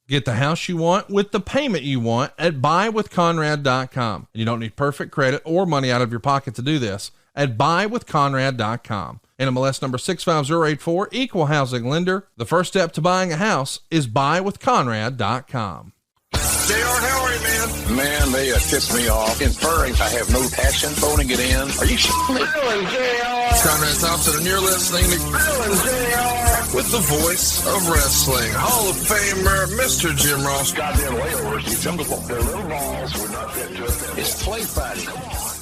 Get the house you want with the payment you want at buywithconrad.com. You don't need perfect credit or money out of your pocket to do this at buywithconrad.com. NMLS number 65084, equal housing lender. The first step to buying a house is buywithconrad.com. JR, how are you, man? Man, they piss me off. Inferring I have no passion, phoning it in. Are you Grilling JR. Conrad Thompson, and you're listening to Grilling JR. with the voice of wrestling, Hall of Famer, Mr. Jim Ross. goddamn layovers? You jungle ball. Their little balls would not fit to it. It's play fighting. Come on.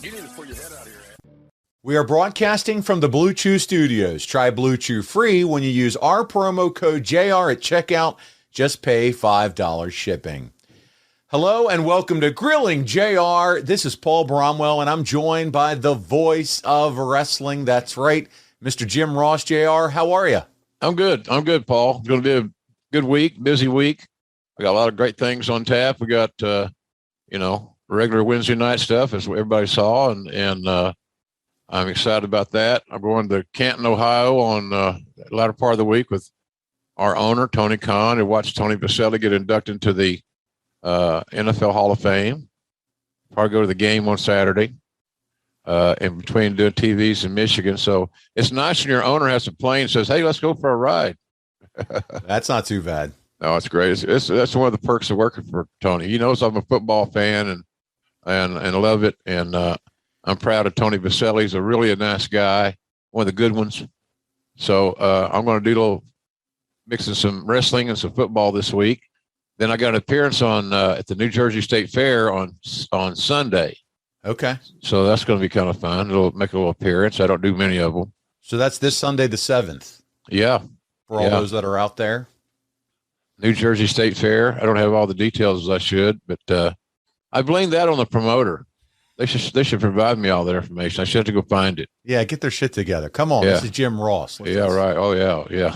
You need to pull your head out of your ass. We are broadcasting from the Blue Chew Studios. Try Blue Chew free when you use our promo code JR at checkout. Just pay $5 shipping. Hello and welcome to Grilling JR. This is Paul Bromwell, and I'm joined by the voice of wrestling. That's right, Mr. Jim Ross. JR, how are you? I'm good, Paul. It's going to be a good week, busy week. We got a lot of great things on tap. We got, regular Wednesday night stuff, as everybody saw, and I'm excited about that. I'm going to Canton, Ohio on the latter part of the week with our owner, Tony Khan, and watch Tony Vaselli get inducted into the NFL Hall of Fame. Probably go to the game on Saturday in between doing TVs in Michigan. So it's nice when your owner has a plane and says, hey, let's go for a ride. That's not too bad. No, it's great. That's one of the perks of working for Tony. He knows I'm a football fan and love it. And I'm proud of Tony Vaselli. He's really a nice guy, one of the good ones. So I'm going to do a little mixing some wrestling and some football this week. Then I got an appearance on at the New Jersey State Fair on Sunday. Okay. So that's going to be kind of fun. Make a little appearance. I don't do many of them. So that's this Sunday, the 7th. Yeah. For all those that are out there. New Jersey State Fair. I don't have all the details as I should, but I blame that on the promoter. They should provide me all that information. I should have to go find it. Yeah, get their shit together. Come on, This is Jim Ross. Right. Oh, yeah.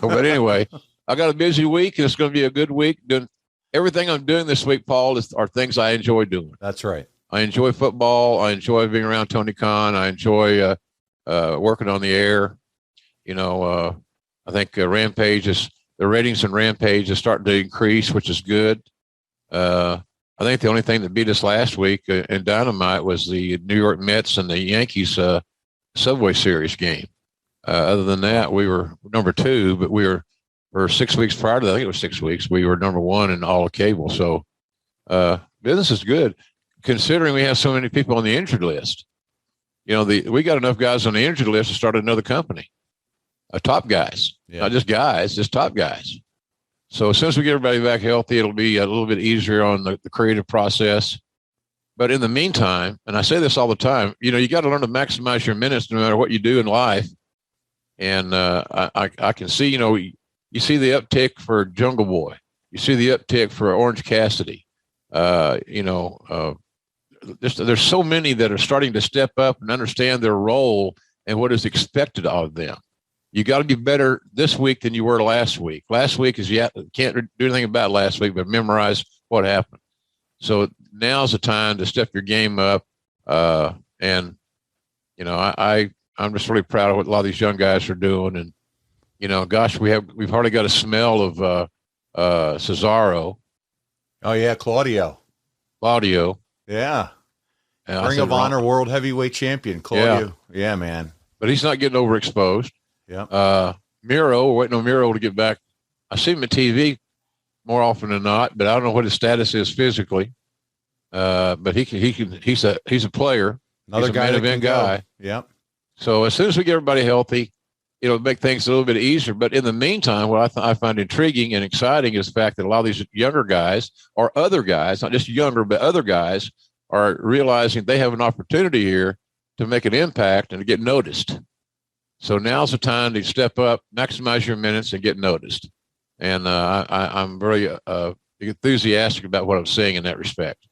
But anyway, I got a busy week, and it's going to be a good week. Doing everything I'm doing this week, Paul, are things I enjoy doing. That's right. I enjoy football. I enjoy being around Tony Khan. I enjoy working on the air. I think the ratings in Rampage is starting to increase, which is good. I think the only thing that beat us last week in Dynamite was the New York Mets and the Yankees Subway Series game. Other than that, we were number 2, but for 6 weeks prior to that, I think it was 6 weeks, we were number 1 in all of cable. So business is good, considering we have so many people on the injured list. We got enough guys on the injured list to start another company. Top guys, not just guys, just top guys. So as soon as we get everybody back healthy, it'll be a little bit easier on the creative process. But in the meantime, and I say this all the time, you got to learn to maximize your minutes no matter what you do in life. And I can see, you see the uptick for Jungle Boy. You see the uptick for Orange Cassidy. There's so many that are starting to step up and understand their role and what is expected of them. You got to be better this week than you were last week. Last week is can't do anything about last week, but memorize what happened. So now's the time to step your game up. I'm just really proud of what a lot of these young guys are doing. And, we've hardly got a smell of Cesaro. Oh yeah. Claudio. Yeah. Ring of Honor World Heavyweight Champion. Claudio. Yeah, man. But he's not getting overexposed. Yeah. We're waiting on Miro to get back. I see him at TV more often than not, but I don't know what his status is physically. But he's a player. Another guy, main event guy. Yeah. So as soon as we get everybody healthy, it'll make things a little bit easier. But in the meantime, what I find intriguing and exciting is the fact that a lot of these younger guys, or other guys, not just younger, but other guys, are realizing they have an opportunity here to make an impact and to get noticed. So now's the time to step up, maximize your minutes, and get noticed. And I'm very enthusiastic about what I'm seeing in that respect.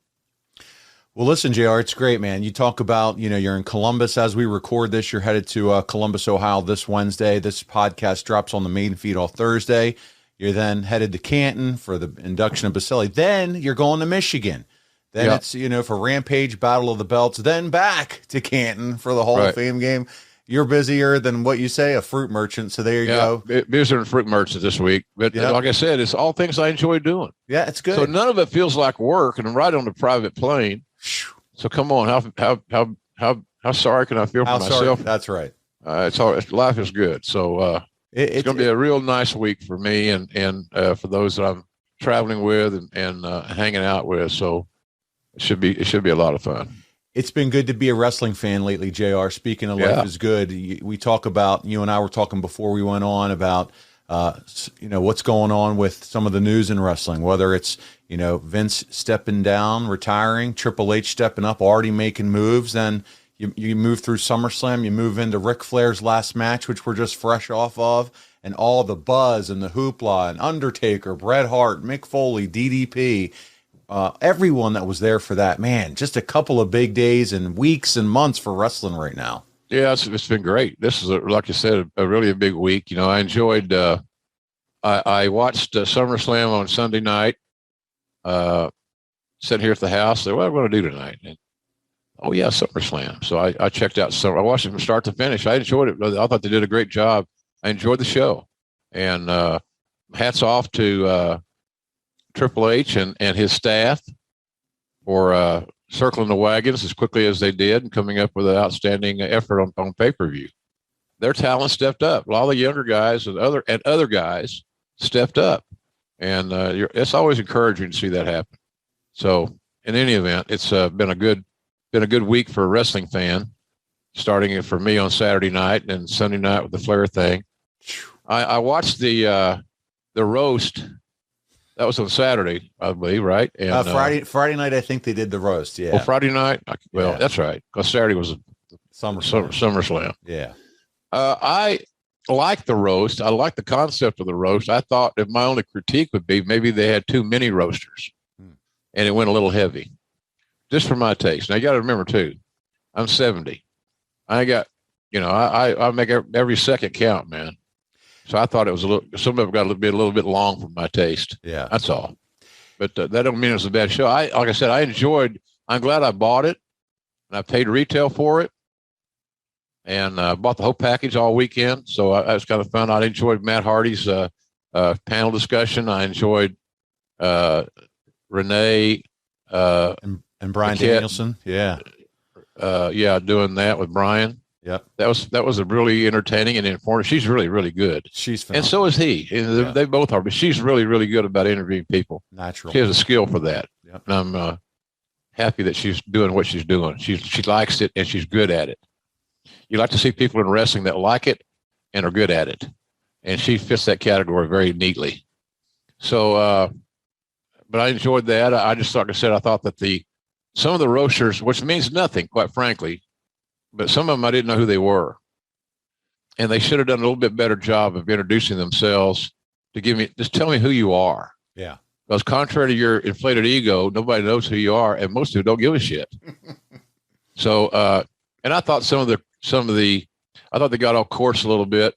Well, listen, JR, it's great, man. You talk about, you're in Columbus as we record this. You're headed to Columbus, Ohio this Wednesday. This podcast drops on the main feed on Thursday. You're then headed to Canton for the induction of Baselli. Then you're going to Michigan. Then it's, for Rampage, Battle of the Belts. Then back to Canton for the Hall of Fame game. You're busier than what you say, a fruit merchant. So there you go. Busier than fruit merchants this week. But like I said, it's all things I enjoy doing. Yeah, it's good. So none of it feels like work, and I'm right on the private plane. So come on, how sorry can I feel for myself? That's right. It's all, life is good. So it's going to be a real nice week for me and for those that I'm traveling with and hanging out with. So it should be a lot of fun. It's been good to be a wrestling fan lately, JR. Speaking of life is good. We talk about, you and I were talking before we went on about, what's going on with some of the news in wrestling, whether it's, Vince stepping down, retiring, Triple H stepping up, already making moves. Then you move through SummerSlam, you move into Ric Flair's last match, which we're just fresh off of, and all the buzz and the hoopla and Undertaker, Bret Hart, Mick Foley, DDP, everyone that was there for that, man, just a couple of big days and weeks and months for wrestling right now. Yeah, it's been great. This is, like you said, a really big week. I enjoyed, I watched SummerSlam on Sunday night, sitting here at the house, said, what am I going to do tonight? And, oh yeah, SummerSlam. So I checked out I watched it from start to finish. I enjoyed it. I thought they did a great job. I enjoyed the show, and hats off to Triple H and his staff for circling the wagons as quickly as they did and coming up with an outstanding effort on pay-per-view. Their talent stepped up. A lot of the younger guys and other guys stepped up, and it's always encouraging to see that happen. So in any event, it's been a good week for a wrestling fan, starting it for me on Saturday night and Sunday night with the Flair thing. I watched the roast. That was on Saturday, I believe, right? And Friday night, I think they did the roast. Yeah. Well, Friday night. That's right, because Saturday was SummerSlam. Yeah. I like the roast. I like the concept of the roast. I thought if my only critique would be maybe they had too many roasters, and it went a little heavy, just for my taste. Now you got to remember too, I'm 70. I got, I make every second count, man. So I thought it was some of it got a little bit long for my taste. Yeah, that's all. But that don't mean it was a bad show. Like I said, I enjoyed. I'm glad I bought it, and I paid retail for it, and bought the whole package all weekend. So it was kind of fun. I enjoyed Matt Hardy's panel discussion. I enjoyed Renee and Brian Danielson. Yeah, doing that with Brian. Yep. That was a really entertaining and informative. She's really, really good. She's phenomenal. And so is he. And they both are, but she's really, really good about interviewing people. Natural. She has a skill for that. Yep. And I'm happy that she's doing what she's doing. She likes it and she's good at it. You like to see people in wrestling that like it and are good at it. And she fits that category very neatly. So, but I enjoyed that. I just, like I said, I thought that some of the roasters, which means nothing, quite frankly, but some of them I didn't know who they were. And they should have done a little bit better job of introducing themselves to just tell me who you are. Yeah. Because contrary to your inflated ego, nobody knows who you are, and most people don't give a shit. So, and I thought some of the, I thought they got off course a little bit,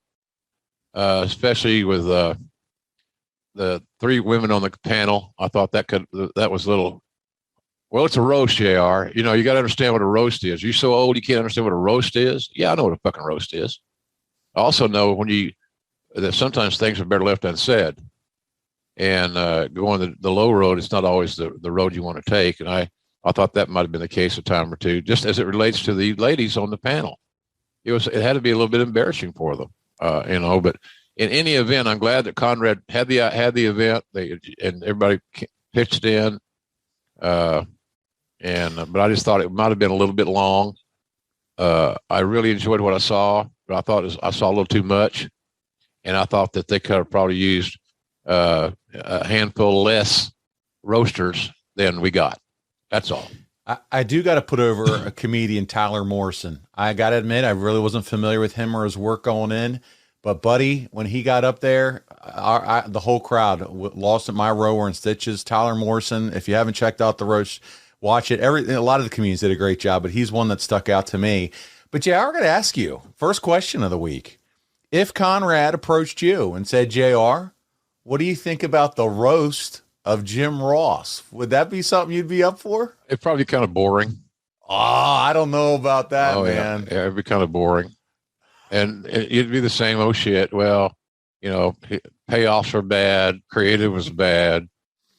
especially with the three women on the panel. I thought that was a little. Well, it's a roast, JR. You got to understand what a roast is. You're so old, you can't understand what a roast is. Yeah, I know what a fucking roast is. I also know that sometimes things are better left unsaid. And going the low road, it's not always the road you want to take. And I thought that might have been the case a time or two, just as it relates to the ladies on the panel. It had to be a little bit embarrassing for them, But in any event, I'm glad that Conrad had the event. And everybody pitched in. But I just thought it might have been a little bit long. I really enjoyed what I saw, but I thought I saw a little too much, and I thought that they could have probably used a handful less roasters than we got. That's all. I do got to put over a comedian, Tyler Morrison. I got to admit, I really wasn't familiar with him or his work going in, but buddy, when he got up there, the whole crowd lost at my row were in stitches. Tyler Morrison, if you haven't checked out the roast, watch it. A lot of the comedians did a great job, but he's one that stuck out to me. But JR, I'm going to ask you, first question of the week. If Conrad approached you and said, JR, what do you think about the roast of Jim Ross? Would that be something you'd be up for? It'd probably be kind of boring. Oh, I don't know about that, man. Yeah, it'd be kind of boring. And it'd be the same old shit. Well, payoffs are bad. Creative was bad.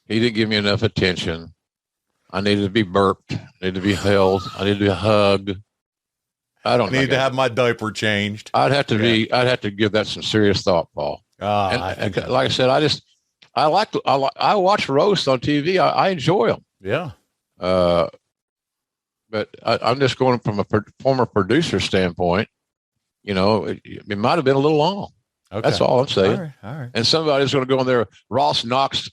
He didn't give me enough attention. I needed to be burped. I needed to be held. I needed to be hugged. I need to have my diaper changed. I'd have to give that some serious thought, Paul. And like I said, I watch roasts on TV. I enjoy them. Yeah. But I'm just going from a former producer standpoint. It might have been a little long. Okay. That's all I'm saying. All right. And somebody's going to go on their Ross Knox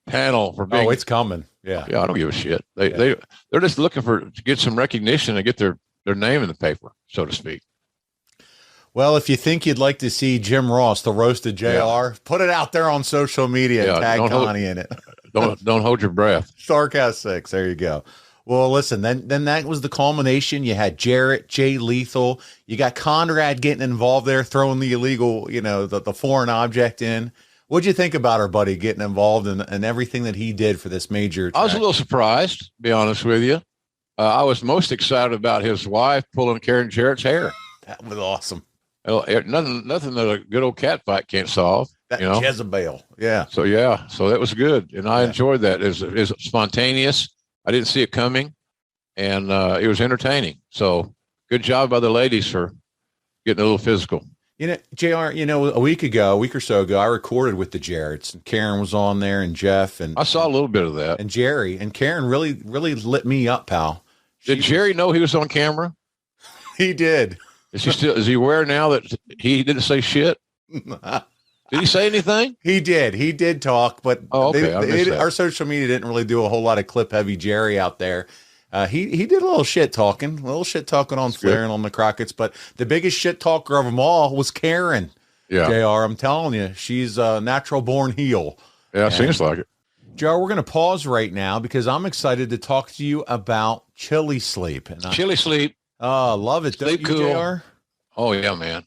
panel for being. Oh, it's coming. Yeah. Yeah, I don't give a shit. They're just looking to get some recognition and get their name in the paper, so to speak. Well, if you think you'd like to see Jim Ross, the roasted JR, put it out there on social media and tag Connie in it. Don't hold your breath. Starcast 6. There you go. Well, listen, then that was the culmination. You had Jarrett, Jay Lethal. You got Conrad getting involved there, throwing the illegal, the foreign object in. What'd you think about our buddy getting involved and everything that he did for this major attack? I was a little surprised, to be honest with you. I was most excited about his wife pulling Karen Jarrett's hair. That was awesome. Nothing that a good old cat fight can't solve. That Jezebel. Yeah. So that was good. And I enjoyed that. It was spontaneous. I didn't see it coming, and it was entertaining. So good job by the ladies for getting a little physical. JR, a week or so ago, I recorded with the Jarretts, and Karen was on there, and Jeff, and I saw a little bit of that. And Jerry and Karen really, really lit me up, pal. Did Jerry know he was on camera? He did. Is he aware now that he didn't say shit? Did he say anything? He did. He did talk, but our social media didn't really do a whole lot of clip heavy Jerry out there. He did a little shit talking on Flair and on the Crockett's, but the biggest shit talker of them all was Karen. Yeah. JR, I'm telling you, she's a natural born heel. Yeah, seems like it. JR, we're going to pause right now because I'm excited to talk to you about Chili Sleep. Chili Sleep. Oh, love it. Sleep don't you, cool. JR? Oh, yeah, man.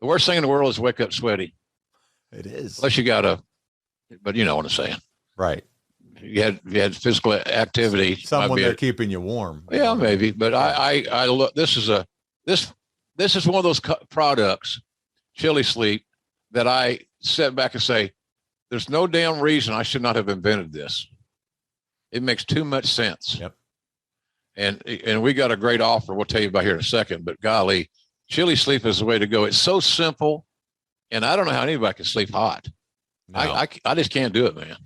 The worst thing in the world is wake up sweaty. It is. Unless you but you know what I'm saying. Right. You had physical activity. Someone there keeping you warm. Yeah, maybe. But I look, this is one of those products, Chili Sleep, that I sit back and say, there's no damn reason I should not have invented this. It makes too much sense. Yep. And we got a great offer. We'll tell you about here in a second, but golly, Chili Sleep is the way to go. It's so simple. And I don't know how anybody can sleep hot. No. I just can't do it, man.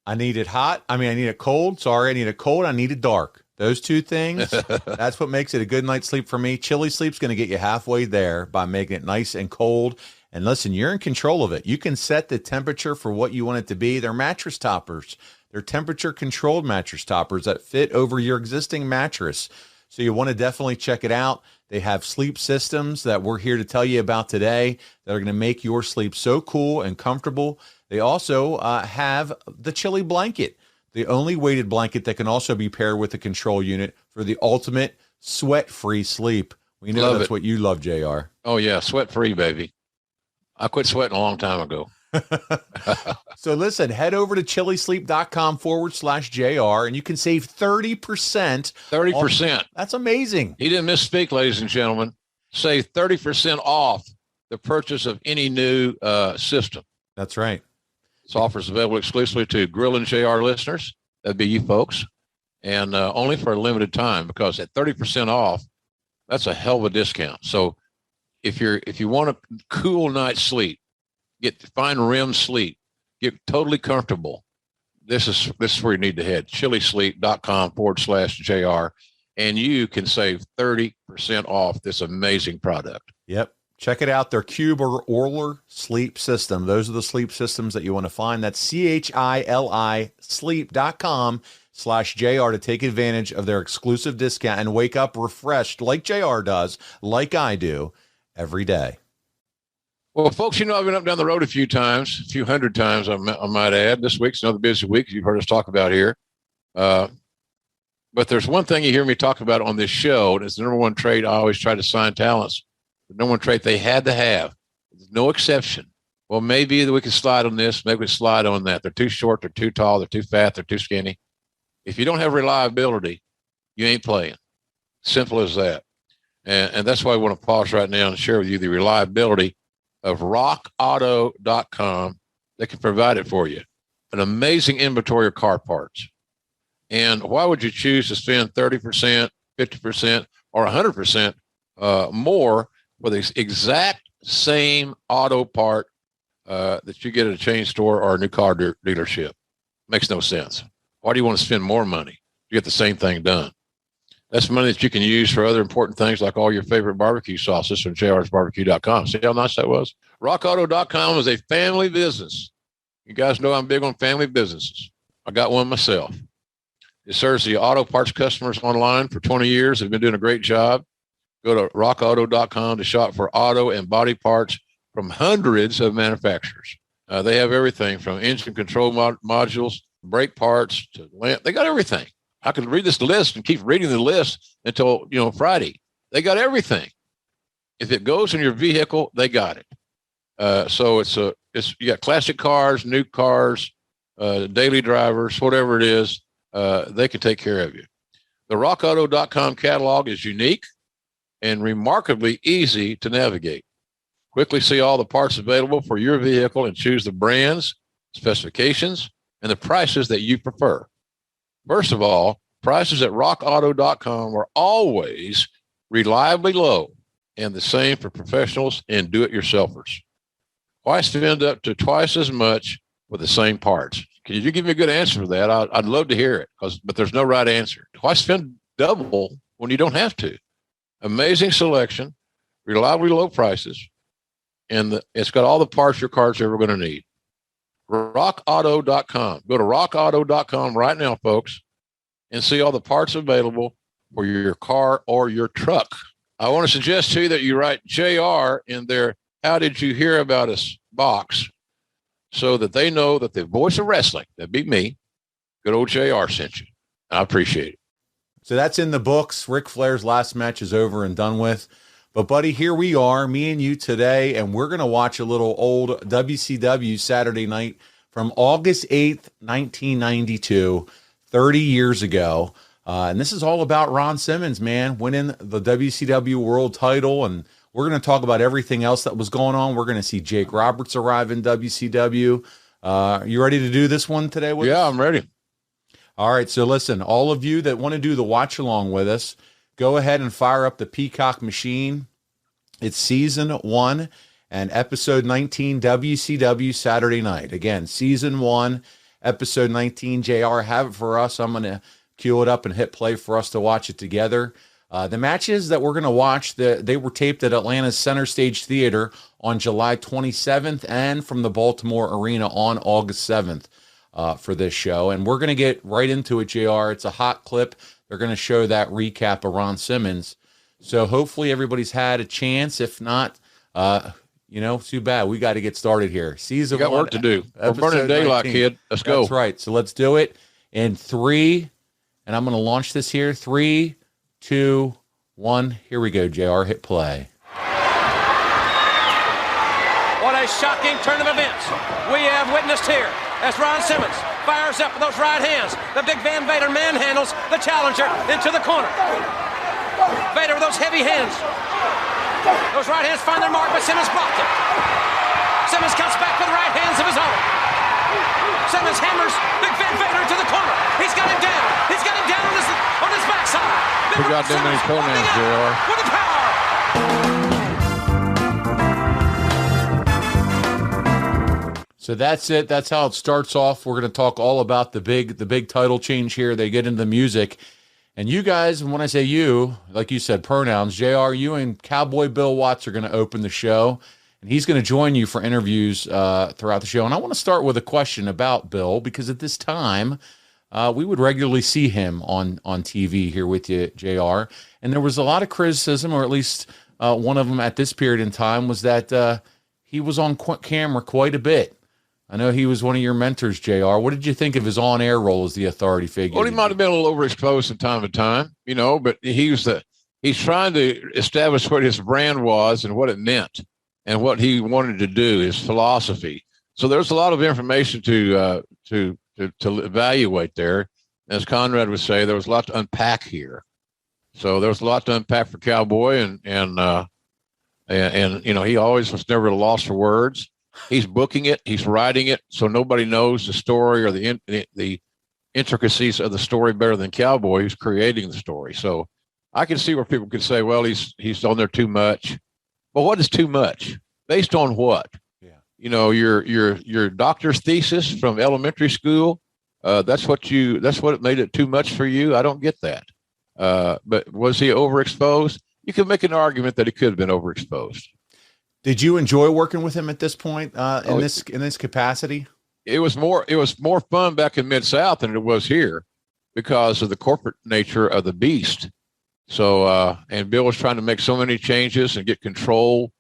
I need it hot. I need it cold. Sorry, I need it cold. I need it dark. Those two things, that's what makes it a good night's sleep for me. Chili Sleep's going to get you halfway there by making it nice and cold. And listen, you're in control of it. You can set the temperature for what you want it to be. They're mattress toppers. They're temperature-controlled mattress toppers that fit over your existing mattress. So you want to definitely check it out. They have sleep systems that we're here to tell you about today that are going to make your sleep so cool and comfortable. They also have the Chili Blanket, the only weighted blanket that can also be paired with a control unit for the ultimate sweat-free sleep. We know that's what you love, JR. Oh, yeah, sweat-free, baby. I quit sweating a long time ago. So listen, head over to chilisleep.com/JR and you can save 30%. 30%. That's amazing. He didn't misspeak, ladies and gentlemen. Save 30% off the purchase of any new system. That's right. This offer is available exclusively to Grill and JR listeners. That'd be you folks. And only for a limited time, because at 30% off, that's a hell of a discount. So if you want a cool night's sleep, find REM sleep, get totally comfortable, this is where you need to head. chilisleep.com/JR, and you can save 30% off this amazing product. Yep. Check it out. Their Cube or Orler sleep system. Those are the sleep systems that you want to find. That's CHILI sleep.com/JR to take advantage of their exclusive discount and wake up refreshed like JR does, like I do, every day. Well, folks, I've been up and down the road a few hundred times, I might add. This week's another busy week, as you've heard us talk about here. But there's one thing you hear me talk about on this show, and it's the number one trait I always try to sign talents. The number one trait they had to have. There's no exception. Well, maybe we can slide on this, maybe we can slide on that. They're too short, they're too tall, they're too fat, they're too skinny. If you don't have reliability, you ain't playing. Simple as that. And that's why I want to pause right now and share with you the reliability of rockauto.com. They can provide it for you. An amazing inventory of car parts. And why would you choose to spend 30%, 50%, or 100% more for the exact same auto part that you get at a chain store or a new car dealership? Makes no sense. Why do you want to spend more money to get the same thing done? That's money that you can use for other important things like all your favorite barbecue sauces from jrsbarbecue.com. See how nice that was? RockAuto.com is a family business. You guys know I'm big on family businesses. I got one myself. It serves the auto parts customers online for 20 years. They've been doing a great job. Go to rockauto.com to shop for auto and body parts from hundreds of manufacturers. They have everything from engine control modules, brake parts to lamp. They got everything. I could read this list and keep reading the list until, Friday. They got everything. If it goes in your vehicle, they got it. So you got classic cars, new cars, daily drivers, whatever it is, they can take care of you. The rockauto.com catalog is unique and remarkably easy to navigate. Quickly see all the parts available for your vehicle and choose the brands, specifications, and the prices that you prefer. First of all, prices at rockauto.com are always reliably low and the same for professionals and do-it-yourselfers. Why spend up to twice as much for the same parts? Can you give me a good answer for that? I'd love to hear it, but there's no right answer. Why spend double when you don't have to? Amazing selection, reliably low prices, and it's got all the parts your car's ever going to need. rockauto.com. Go to rockauto.com right now, folks, and see all the parts available for your car or your truck. I want to suggest to you that you write JR in their "How did you hear about us?" box so that they know that the voice of wrestling, that'd be me, good old JR, sent you. I appreciate it. So that's in the books. Ric Flair's last match is over and done with. But, buddy, here we are, me and you today, and we're going to watch a little old WCW Saturday Night from August 8th, 1992, 30 years ago. And this is all about Ron Simmons, man, winning the WCW World Title. And we're going to talk about everything else that was going on. We're going to see Jake Roberts arrive in WCW. You ready to do this one today with us? Yeah, I'm ready. All right, so listen, all of you that want to do the watch-along with us, go ahead and fire up the Peacock machine. It's Season 1 and Episode 19, WCW Saturday Night. Again, Season 1, Episode 19. JR, have it for us. I'm going to cue it up and hit play for us to watch it together. The matches that we're going to watch, they were taped at Atlanta's Center Stage Theater on July 27th and from the Baltimore Arena on August 7th for this show. And we're going to get right into it, JR. It's a hot clip. They're going to show that recap of Ron Simmons. So hopefully everybody's had a chance. If not, too bad. We got to get started here. Season We got 1, work to do. We're burning daylight, 19. kid. Let's go. That's right. So let's do it in 3, and I'm going to launch this here. 3, 2, 1. Here we go, JR. Hit play. What a shocking turn of events we have witnessed here as Ron Simmons fires up with those right hands. The big Van Vader manhandles the challenger into the corner. Vader with those heavy hands. Those right hands find their mark, but Simmons blocked it. Simmons comes back with right hands of his own. Simmons hammers big Van Vader into the corner. He's got him down. He's got him down on his backside. We got them many pronouns, JR. With the power. So that's it. That's how it starts off. We're going to talk all about the big title change here. They get into the music. And you guys, and when I say you, like you said, pronouns, JR, you and Cowboy Bill Watts are going to open the show. And he's going to join you for interviews throughout the show. And I want to start with a question about Bill, because at this time, we would regularly see him on TV here with you, JR. And there was a lot of criticism, or at least one of them at this period in time, was that he was on camera quite a bit. I know he was one of your mentors, JR. What did you think of his on-air role as the authority figure? Well, he might have been a little overexposed from time to time, but he's trying to establish what his brand was and what it meant and what he wanted to do, his philosophy. So there's a lot of information to evaluate there. As Conrad would say, there was a lot to unpack here. So there was a lot to unpack for Cowboy, and he always was never at a loss for words. He's booking it, he's writing it, so nobody knows the story or the intricacies of the story better than Cowboy, who's creating the story. So I can see where people could say, well, he's on there too much. But what is too much? Based on what? Yeah. Your doctor's thesis from elementary school. That's what it made it too much for you. I don't get that. But was he overexposed? You could make an argument that he could have been overexposed. Did you enjoy working with him at this point in this capacity? It was more fun back in Mid-South than it was here because of the corporate nature of the beast. So and Bill was trying to make so many changes and get control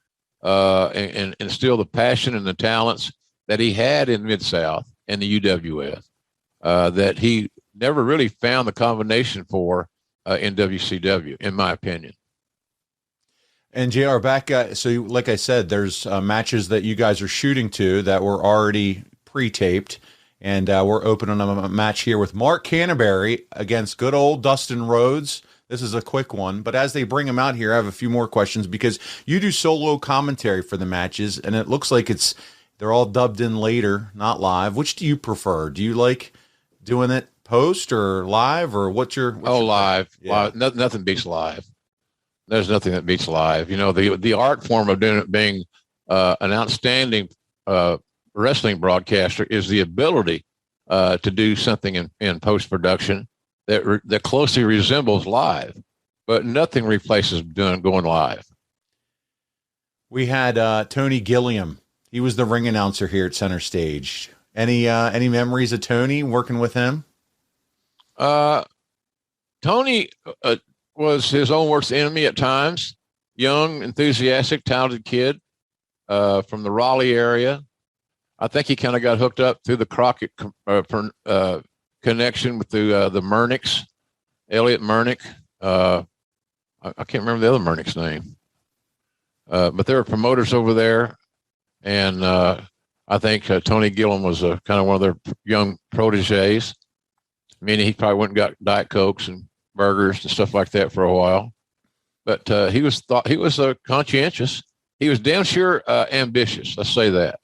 and instill the passion and the talents that he had in Mid-South and the UWF that he never really found the combination for in WCW, in my opinion. And JR, back, so like I said, there's matches that you guys are shooting to that were already pre-taped, and we're opening a match here with Mark Canterbury against good old Dustin Rhodes. This is a quick one, but as they bring him out here, I have a few more questions because you do solo commentary for the matches, and it looks like they're all dubbed in later, not live. Which do you prefer? Do you like doing it post or live, or what's your live? Yeah. Live. Nothing beats live. There's nothing that beats live. The art form of doing it, being an outstanding wrestling broadcaster is the ability to do something in post-production that closely resembles live, but nothing replaces going live. We had Tony Gilliam. He was the ring announcer here at Center Stage. Any memories of Tony working with him? Tony was his own worst enemy at times. Young, enthusiastic, talented kid from the Raleigh area. I think he kind of got hooked up through the Crockett connection with the Murnicks, Elliot Murnick. I can't remember the other Murnick's name, but there were promoters over there, and I think Tony Gilliam was kind of one of their young proteges. Meaning he probably went and got Diet Cokes and burgers and stuff like that for a while, but he was conscientious. He was damn sure ambitious. Let's say that.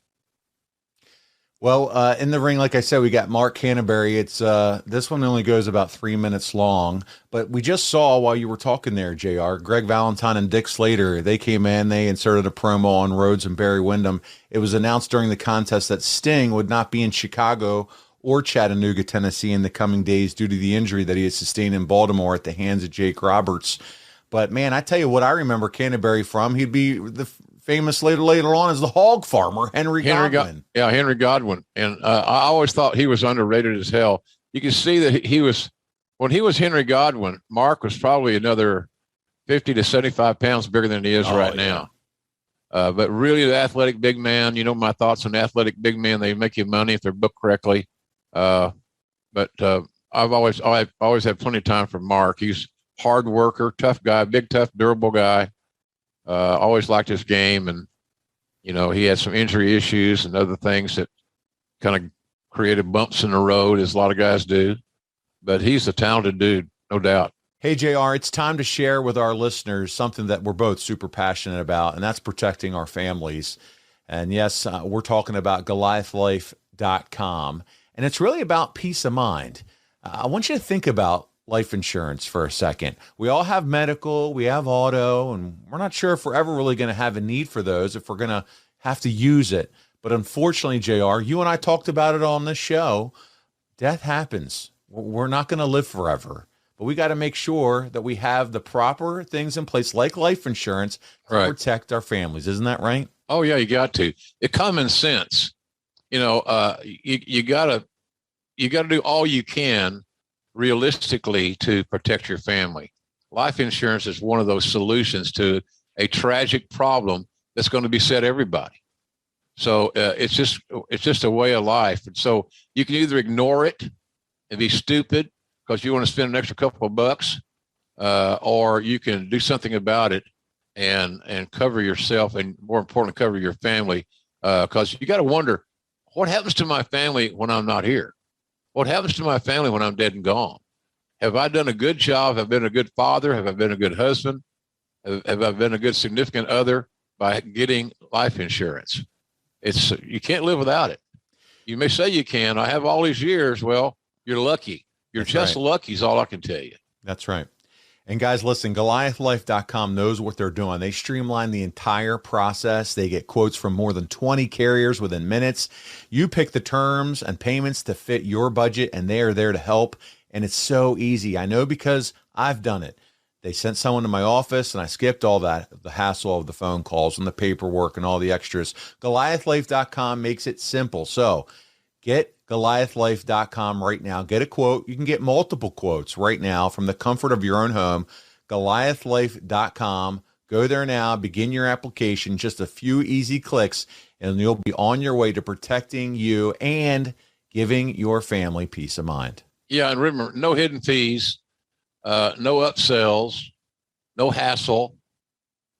Well, in the ring, like I said, we got Mark Canterbury. It's this one only goes about 3 minutes long, but we just saw while you were talking there, JR, Greg Valentine and Dick Slater, they came in, they inserted a promo on Rhodes and Barry Windham. It was announced during the contest that Sting would not be in Chicago or Chattanooga, Tennessee in the coming days due to the injury that he had sustained in Baltimore at the hands of Jake Roberts. But man, I tell you what I remember Canterbury from. He'd be the famous later on as the hog farmer, Henry Godwin. Henry Godwin. And I always thought he was underrated as hell. You can see that when he was Henry Godwin, Mark was probably another 50 to 75 pounds bigger than he is right now. But really the athletic big man, my thoughts on athletic big men, they make you money if they're booked correctly. But I've always had plenty of time for Mark. He's a hard worker, tough guy, big, tough, durable guy. Always liked his game. And, he had some injury issues and other things that kind of created bumps in the road, as a lot of guys do. But he's a talented dude, no doubt. Hey, JR, it's time to share with our listeners something that we're both super passionate about, and that's protecting our families. And yes, we're talking about GoliathLife.com. And it's really about peace of mind. I want you to think about life insurance for a second. We all have medical, we have auto, and we're not sure if we're ever really going to have a need for those, if we're going to have to use it. But unfortunately, JR, you and I talked about it on this show. Death happens. We're not going to live forever. But we got to make sure that we have the proper things in place, like life insurance, to protect our families. Isn't that right? Oh, yeah, you got to. It's common sense. You gotta do all you can realistically to protect your family. Life insurance is one of those solutions to a tragic problem that's going to beset everybody. So it's just a way of life. And so you can either ignore it and be stupid because you want to spend an extra couple of bucks, or you can do something about it and cover yourself, and more importantly, cover your family. Because you got to wonder, what happens to my family when I'm not here? What happens to my family when I'm dead and gone? have I done a good job? Have I been a good father? Have I been a good husband? Have I been a good significant other by getting life insurance? You can't live without it. You may say you can. I have all these years. Well, you're lucky. You're just lucky is all I can tell you. That's right. And guys, listen, GoliathLife.com knows what they're doing. They streamline the entire process. They get quotes from more than 20 carriers within minutes. You pick the terms and payments to fit your budget, and they are there to help. And it's so easy. I know because I've done it. They sent someone to my office, and I skipped all that, the hassle of the phone calls and the paperwork and all the extras. GoliathLife.com makes it simple. So get GoliathLife.com right now. Get a quote. You can get multiple quotes right now from the comfort of your own home. GoliathLife.com. Go there now. Begin your application. Just a few easy clicks, and you'll be on your way to protecting you and giving your family peace of mind. Yeah, and remember, no hidden fees. No upsells, no hassle,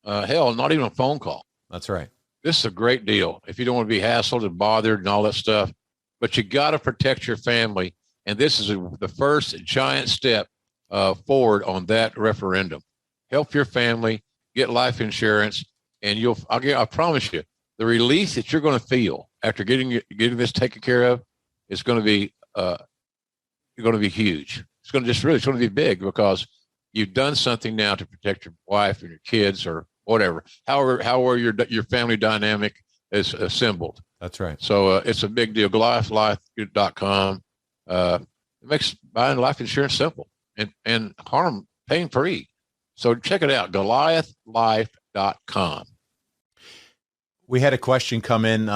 hell, not even a phone call. That's right. This is a great deal. If you don't want to be hassled and bothered and all that stuff, but you got to protect your family. And this is the first giant step forward on that referendum. Help your family, get life insurance, and I promise you, the relief that you're going to feel after getting this taken care of is going to be huge. It's going to be big because you've done something now to protect your wife and your kids or whatever. However your family dynamic is assembled. That's right. So it's a big deal. GoliathLife.com. It makes buying life insurance simple and pain free. So check it out. GoliathLife.com. We had a question come in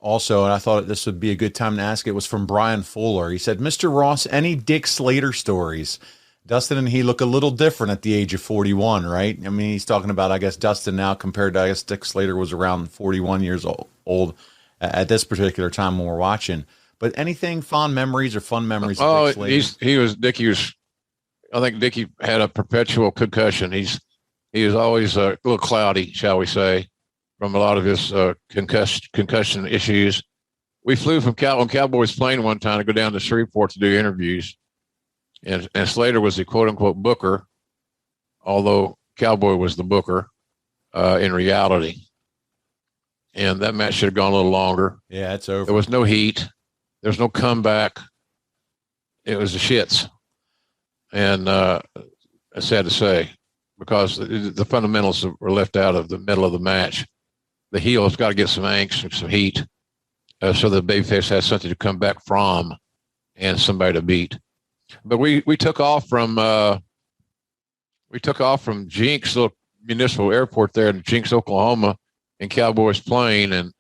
also, and I thought this would be a good time to ask. It was from Brian Fuller. He said, Mr. Ross, any Dick Slater stories? Dustin and he look a little different at the age of 41, right? I mean, he's talking about, I guess, Dustin now compared to, I guess, Dick Slater was around 41 years old at this particular time when we're watching. But anything fond memories or fun memories of Dick Slater? I think Dickie had a perpetual concussion. He was always a little cloudy, shall we say, from a lot of his concussion issues. We flew from on Cowboys plane one time to go down to Shreveport to do interviews. And Slater was the quote-unquote booker, although Cowboy was the booker in reality. And that match should have gone a little longer. Yeah, it's over. There was no heat. There was no comeback. It was the shits. And it's sad to say because the fundamentals were left out of the middle of the match. The heel has got to get some angst and some heat so the babyface has something to come back from and somebody to beat. But we took off from Jinx, little municipal airport there in Jinx, Oklahoma, in Cowboys plane, and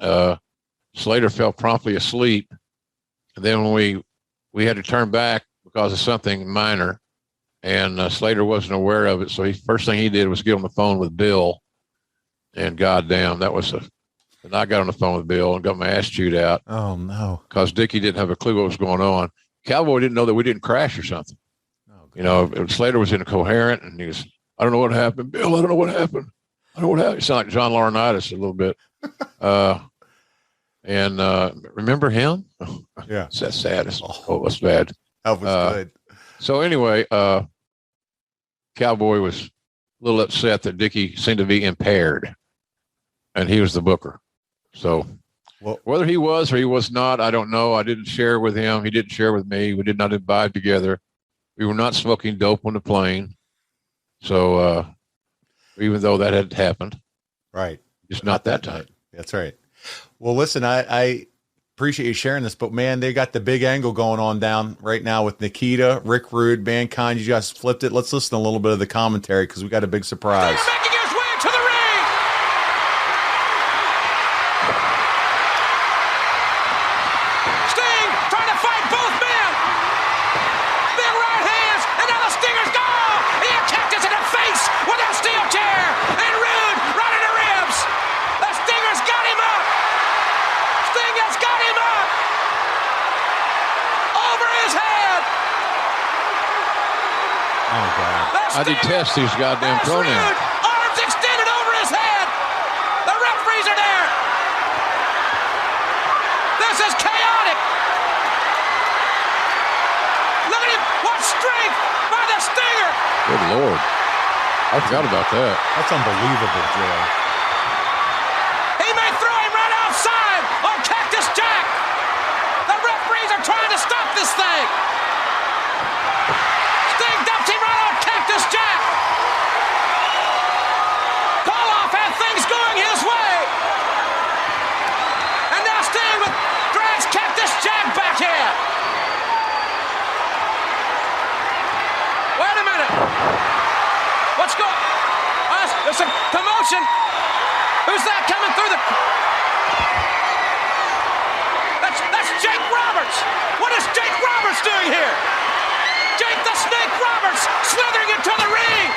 Slater fell promptly asleep. And then when we had to turn back because of something minor, and Slater wasn't aware of it, so first thing he did was get on the phone with Bill. And goddamn, and I got on the phone with Bill and got my ass chewed out. Oh no! Because Dickie didn't have a clue what was going on. Cowboy didn't know that we didn't crash or something. Oh, Slater was incoherent, and he was, I don't know what happened. Bill, I don't know what happened. I don't know what happened. It sounded like John Laurinaitis a little bit. Remember him? Yeah, that's sad. Oh, that's bad. That was good. So anyway, Cowboy was a little upset that Dickie seemed to be impaired. And he was the booker. So whether he was or he was not, I don't know. I didn't share with him. He didn't share with me. We did not imbibe together. We were not smoking dope on the plane. So even though that had happened. Right. Just not that time. That's right. Well, listen, I appreciate you sharing this, but man, they got the big angle going on down right now with Nikita, Rick Rude, Mankind. You guys flipped it. Let's listen to a little bit of the commentary because we got a big surprise. I detest these goddamn pronouns. Arms extended over his head. The referees are there. This is chaotic. Look at him. What strength by by the Stinger. Good Lord. I forgot about that. That's unbelievable, Joe. He may throw him right outside on Cactus Jack. The referees are trying to stop this thing. Sting dumps him right on Cactus Jack. Koloff had things going his way. And now Sting drags Cactus Jack back in. Wait a minute. What's going on? There's some commotion. Who's that coming through the... That's Jake Roberts. What is Jake Roberts doing here? Jake the Snake Roberts slithering into the ring.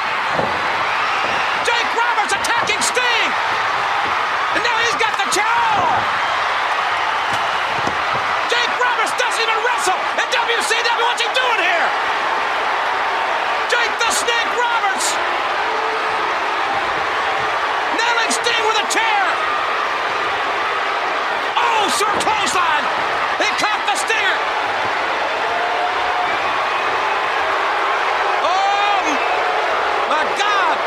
Jake Roberts attacking Sting. And now he's got the chair. Jake Roberts doesn't even wrestle in WCW. What's he doing here? Jake the Snake Roberts nailing Sting with a chair. Oh, sure clothesline. He caught the Stinger. Oh, my God.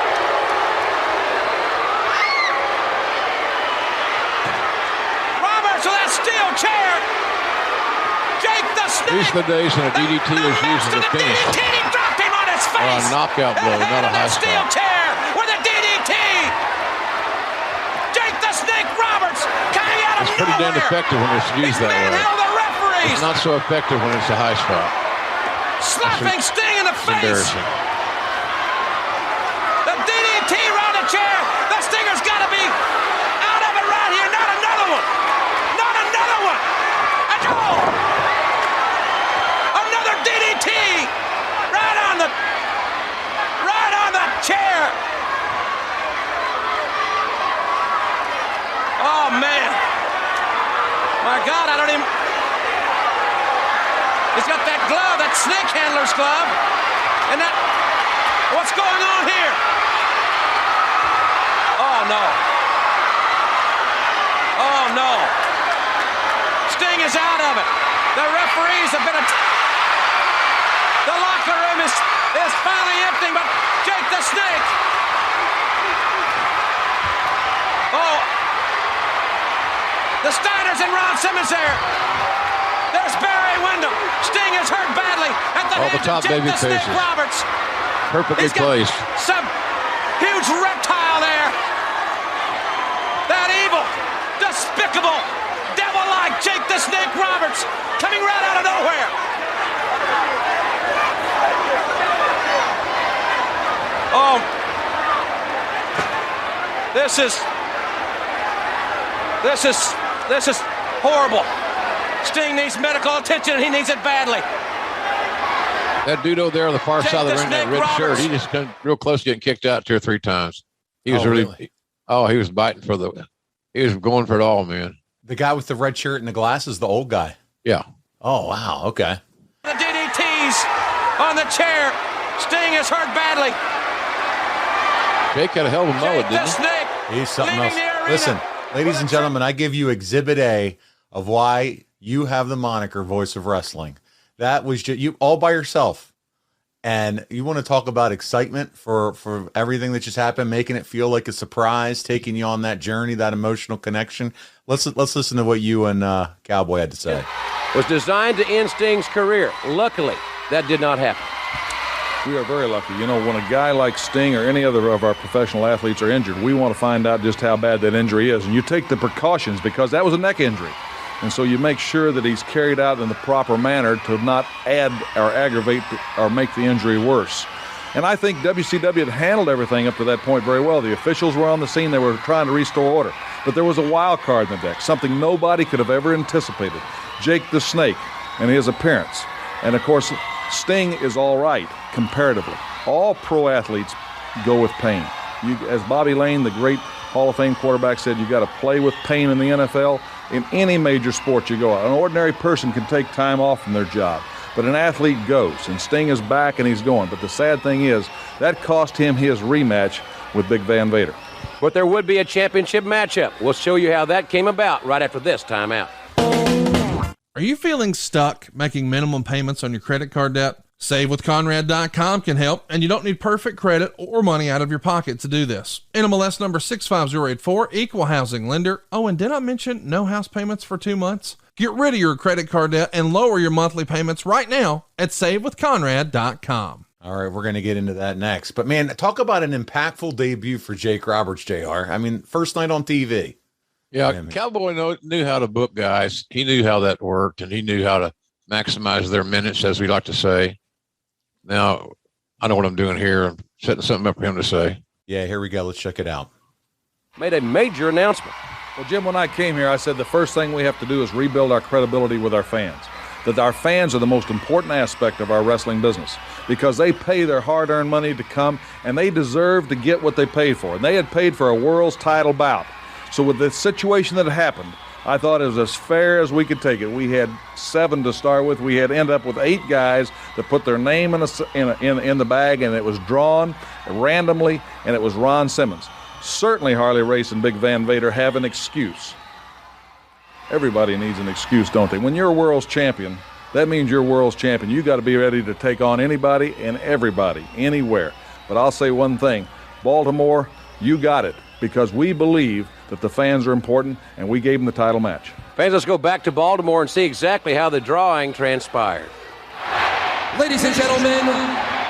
Roberts with that steel chair. Jake the Snake. These are the days when a DDT is used as a finish. DDT, he dropped him on his face. Or a knockout blow, not a high steel spot. chair with a DDT. Jake the Snake Roberts coming out of It's pretty damn nowhere. effective when it's used that way. Manhandle the referees. It's not so effective when it's a high spot. Slapping Sting in the It's face. embarrassing. The DDT around the chair. The Stinger's got to be out of it right here. Not another one. Not another one. And oh! Another DDT. Right on the chair. Oh, man. My God, I don't even... He's got that glove, that snake handler's glove. And that... What's going on here? Oh, no. Oh, no. Sting is out of it. The referees have been... The locker room is finally empty, but Jake the Snake... Oh... The Steiners and Ron Simmons there. There's Barry Windham. Sting is hurt badly at the All the hands top of Jake baby the Snake faces. Roberts. Perfectly He's got placed. some huge reptile there. That evil, despicable, devil-like Jake the Snake Roberts coming right out of nowhere. Oh, this is horrible. Sting needs medical attention, and he needs it badly. That dude over there on the far Jake side of the the ring, that Snake red shirt, Roberts. he just come real close to getting kicked out 2 or 3 times. He was really? he was biting he was going for it all, man. The guy with the red shirt and the glasses, the old guy. Yeah. Oh, wow. Okay. The DDTs on the chair. Sting is hurt badly. Jake had a hell of a mullet, Jake the didn't he? Snake. He's something leaving else. the arena. Listen, ladies and With a gentlemen, I give you Exhibit A of why you have the moniker Voice of Wrestling. That was just you all by yourself. And you want to talk about excitement for everything that just happened, making it feel like a surprise, taking you on that journey, that emotional connection. Let's listen to what you and Cowboy had to say. was designed to end Sting's career. Luckily, that did not happen. We are very lucky. You know, when a guy like Sting or any other of our professional athletes are injured, we want to find out just how bad that injury is. And you take the precautions because that was a neck injury. And so you make sure that he's carried out in the proper manner to not add or aggravate or make the injury worse. And I think WCW had handled everything up to that point very well. The officials were on the scene. They were trying to restore order. But there was a wild card in the deck, something nobody could have ever anticipated. Jake the Snake and his appearance. And, of course, Sting is all right comparatively. All pro athletes go with pain. As Bobby Lane, the great Hall of Fame quarterback, said, you got to play with pain in the NFL. In any major sport you go out, an ordinary person can take time off from their job, but an athlete goes, and Sting is back and he's going. But the sad thing is, that cost him his rematch with Big Van Vader. But there would be a championship matchup. We'll show you how that came about right after this timeout. Are you feeling stuck making minimum payments on your credit card debt? SaveWithConrad.com can help, and you don't need perfect credit or money out of your pocket to do this. NMLS number 65084, equal housing lender. Oh, and did I mention no house payments for 2 months? Get rid of your credit card debt and lower your monthly payments right now at SaveWithConrad.com. All right, we're going to get into that next. But, man, talk about an impactful debut for Jake Roberts, JR. I mean, first night on TV. Yeah, Cowboy knew how to book guys. He knew how that worked, and he knew how to maximize their minutes, as we like to say. Now, I know what I'm doing here. I'm setting something up for him to say. Yeah, here we go. Let's check it out. Made a major announcement. Well, Jim, when I came here, I said the first thing we have to do is rebuild our credibility with our fans. That our fans are the most important aspect of our wrestling business because they pay their hard-earned money to come, and they deserve to get what they paid for. And they had paid for a world's title bout. So with the situation that happened, I thought it was as fair as we could take it. We had 7 to start with. We had ended up with 8 guys that put their name in the bag, and it was drawn randomly, and it was Ron Simmons. Certainly Harley Race and Big Van Vader have an excuse. Everybody needs an excuse, don't they? When you're a world's champion, that means you're world's champion. You got to be ready to take on anybody and everybody, anywhere. But I'll say one thing. Baltimore, you got it, because we believe that the fans are important, and we gave them the title match. Fans, let's go back to Baltimore and see exactly how the drawing transpired. Ladies and gentlemen,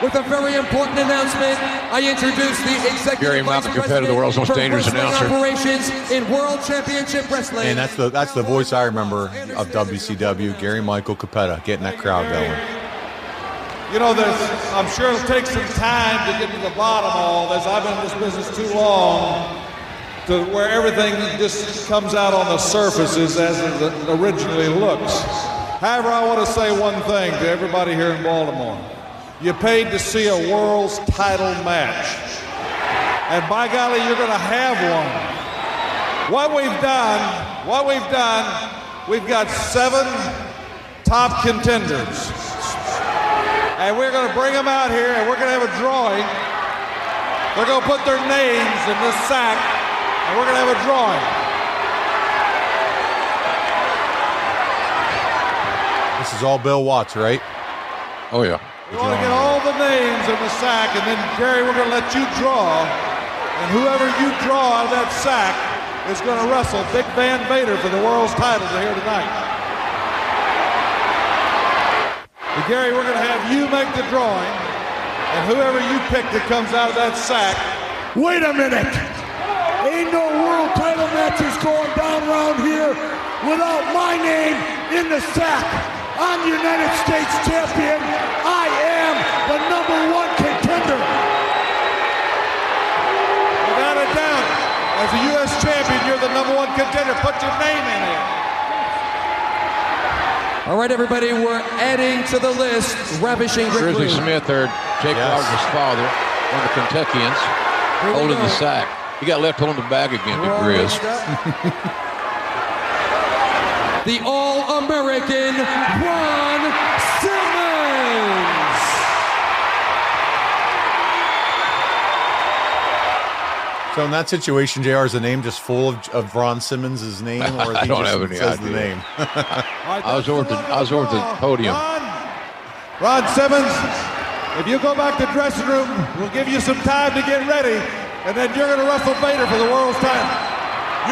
with a very important announcement, I introduce the executive Gary Michael Capetta, the world's most dangerous announcer. Operations in World Championship Wrestling. And that's the voice I remember of WCW, Gary Michael Capetta, getting that crowd going. You know, I'm sure it'll take some time to get to the bottom of all this. I've been in this business too long to where everything just comes out on the surfaces as it originally looks. However, I want to say one thing to everybody here in Baltimore. You paid to see a world's title match. And by golly, you're going to have one. What we've done, we've got 7 top contenders. And we're going to bring them out here, and we're going to have a drawing. They're going to put their names in this sack, and we're going to have a drawing. This is all Bill Watts, right? Oh, yeah. We want to get all the names in the sack, and then, Gary, we're going to let you draw. And whoever you draw out of that sack is going to wrestle Big Van Vader for the world's title here tonight. But Gary, we're going to have you make the drawing, and whoever you pick that comes out of that sack. Wait a minute. Ain't no world title matches going down around here without my name in the sack. I'm the United States champion. I am the #1 contender. Without a doubt, as a U.S. champion, you're the #1 contender. Put your name in here. All right, everybody, we're adding to the list Ravishing Rick Grizzly Rude. Smith, Jake Roberts' father, one of the Kentuckians, holding the sack. He got left holding the bag again, Big Grizz. The All-American Ron Simmons. So in that situation, JR, is the name just full of Ron Simmons' name, or I don't have any says idea. the name? I was over at the podium. Ron Simmons, if you go back to the dressing room, we'll give you some time to get ready, and then you're going to wrestle Vader for the world's title.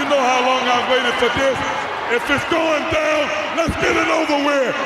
You know how long I've waited for this. If it's going down, let's get it over with.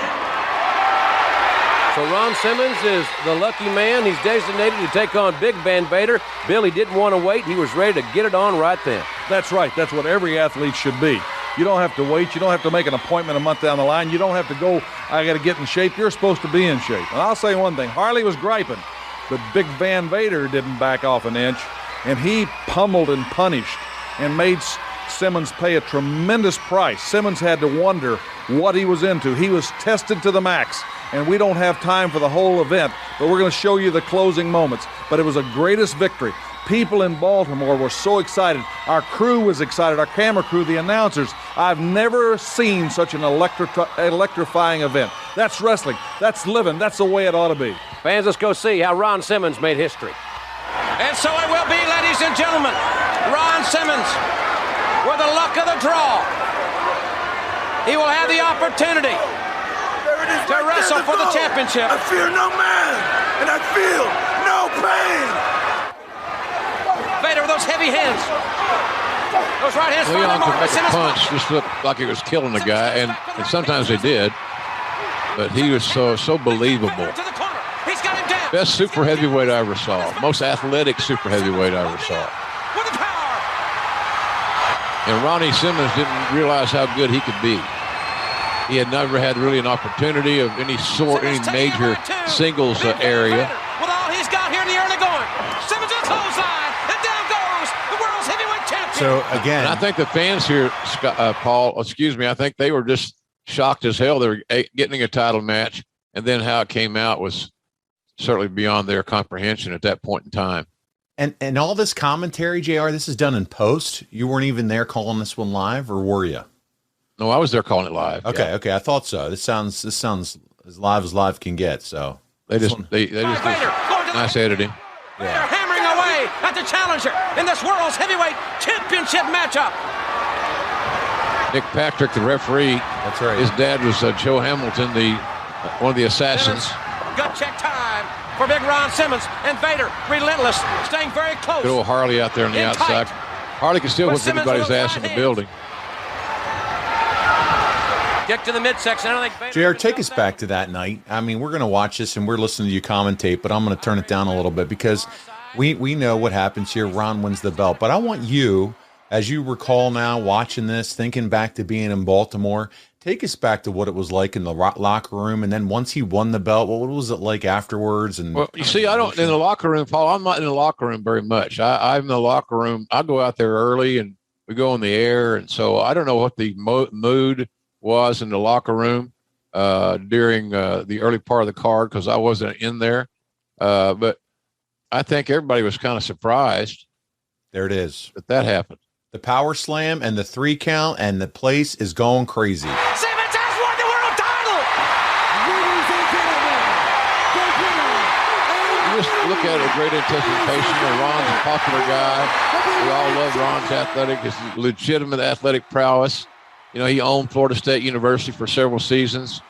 So Ron Simmons is the lucky man. He's designated to take on Big Van Vader. Billy didn't want to wait. He was ready to get it on right then. That's right. That's what every athlete should be. You don't have to wait. You don't have to make an appointment a month down the line. You don't have to go, I got to get in shape. You're supposed to be in shape. And I'll say one thing. Harley was griping, but Big Van Vader didn't back off an inch, and he pummeled and punished and made Simmons pay a tremendous price. Simmons had to wonder what he was into. He was tested to the max, and we don't have time for the whole event, but we're going to show you the closing moments. But it was a greatest victory. People in Baltimore were so excited. Our crew was excited, our camera crew, the announcers. I've never seen such an electrifying event. That's wrestling. That's living. That's the way it ought to be. Fans, let's go see how Ron Simmons made history. And so it will be, ladies and gentlemen. Ron Simmons, with the luck of the draw, he will have the opportunity to wrestle for the championship. I fear no man, and I feel no pain. Vader with those heavy hands. Those right hands. Leon could make a punch just look like he was killing the guy, and sometimes they did. But he was so believable. He's got him down. Best super heavyweight I ever saw. Most athletic super heavyweight I ever saw. With the power. And Ronnie Simmons didn't realize how good he could be. He had never had really an opportunity of any sort, any major singles area. With all he's got here in the early going. Simmons with a clothesline. And down goes the world's heavyweight champion. So again, and I think the fans here, Paul, I think they were just shocked as hell. They were getting a title match, and then how it came out was certainly beyond their comprehension at that point in time. And all this commentary, JR, this is done in post. You weren't even there calling this one live, or were you? No, I was there calling it live. Okay, yeah. okay, I thought so. This sounds as live can get. So they just nice editing. They're hammering away at the challenger in this world's heavyweight championship matchup. Nick Patrick, the referee. That's right. His dad was Joe Hamilton, one of the assassins. Gut check time for big Ron Simmons, and Vader, relentless, staying very close. Good old Harley out there on the outside. Harley can still whip anybody's ass in the building. Get to the midsection. I don't think JR, take us back to that night. I mean, we're going to watch this and we're listening to you commentate, but I'm going to turn it down a little bit because we know what happens here. Ron wins the belt, but I want you, as you recall now, watching this, thinking back to being in Baltimore, take us back to what it was like in the locker room, and then once he won the belt, what was it like afterwards? And well, you see, I don't in the locker room, Paul. I'm not in the locker room very much. I'm in the locker room. I go out there early, and we go on the air, and so I don't know what the mood was in the locker room during the early part of the card because I wasn't in there. But I think everybody was kind of surprised. There it is. That happened. The power slam and the 3 count, and the place is going crazy. Simmons has won the world title! You just look at it with great anticipation. Ron's a popular guy. We all love Ron's his legitimate athletic prowess. You know, he owned Florida State University for several seasons.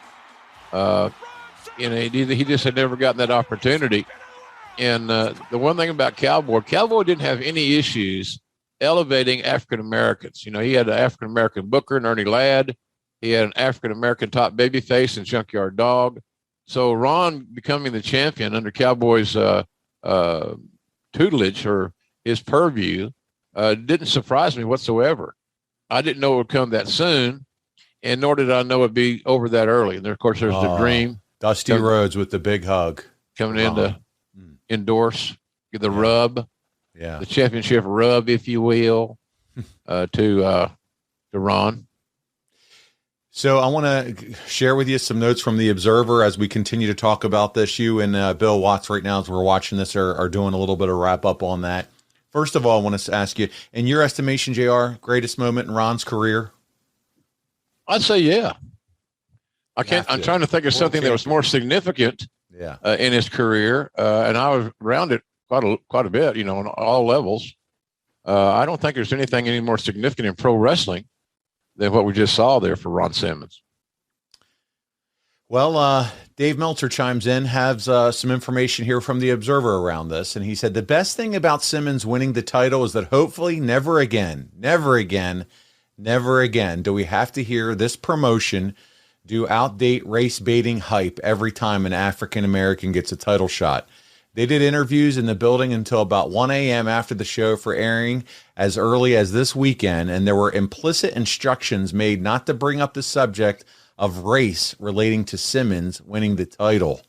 He just had never gotten that opportunity. And the one thing about Cowboy didn't have any issues elevating African-Americans. You know, he had an African-American booker in Ernie Ladd. He had an African-American top babyface in Junkyard Dog. So Ron becoming the champion under Cowboy's tutelage or his purview didn't surprise me whatsoever. I didn't know it would come that soon, and nor did I know it would be over that early. And then, of course, there's the Dream. Dusty Rhodes with the big hug. Coming in to endorse the rub. Yeah. The championship rub, if you will, to Ron. So I want to share with you some notes from the Observer as we continue to talk about this. You and Bill Watts right now, as we're watching this, are doing a little bit of wrap up on that. First of all, I want to ask you, in your estimation, JR, greatest moment in Ron's career? I'd say, yeah. I'm trying to think of something that was more significant in his career. And I was around it quite a bit, you know, on all levels. I don't think there's anything any more significant in pro wrestling than what we just saw there for Ron Simmons. Well, Dave Meltzer chimes in, has some information here from the Observer around this. And he said, the best thing about Simmons winning the title is that hopefully never again do we have to hear this promotion do outdate race baiting hype every time an African-American gets a title shot. They did interviews in the building until about 1 a.m. after the show for airing as early as this weekend, and there were implicit instructions made not to bring up the subject of race relating to Simmons winning the title.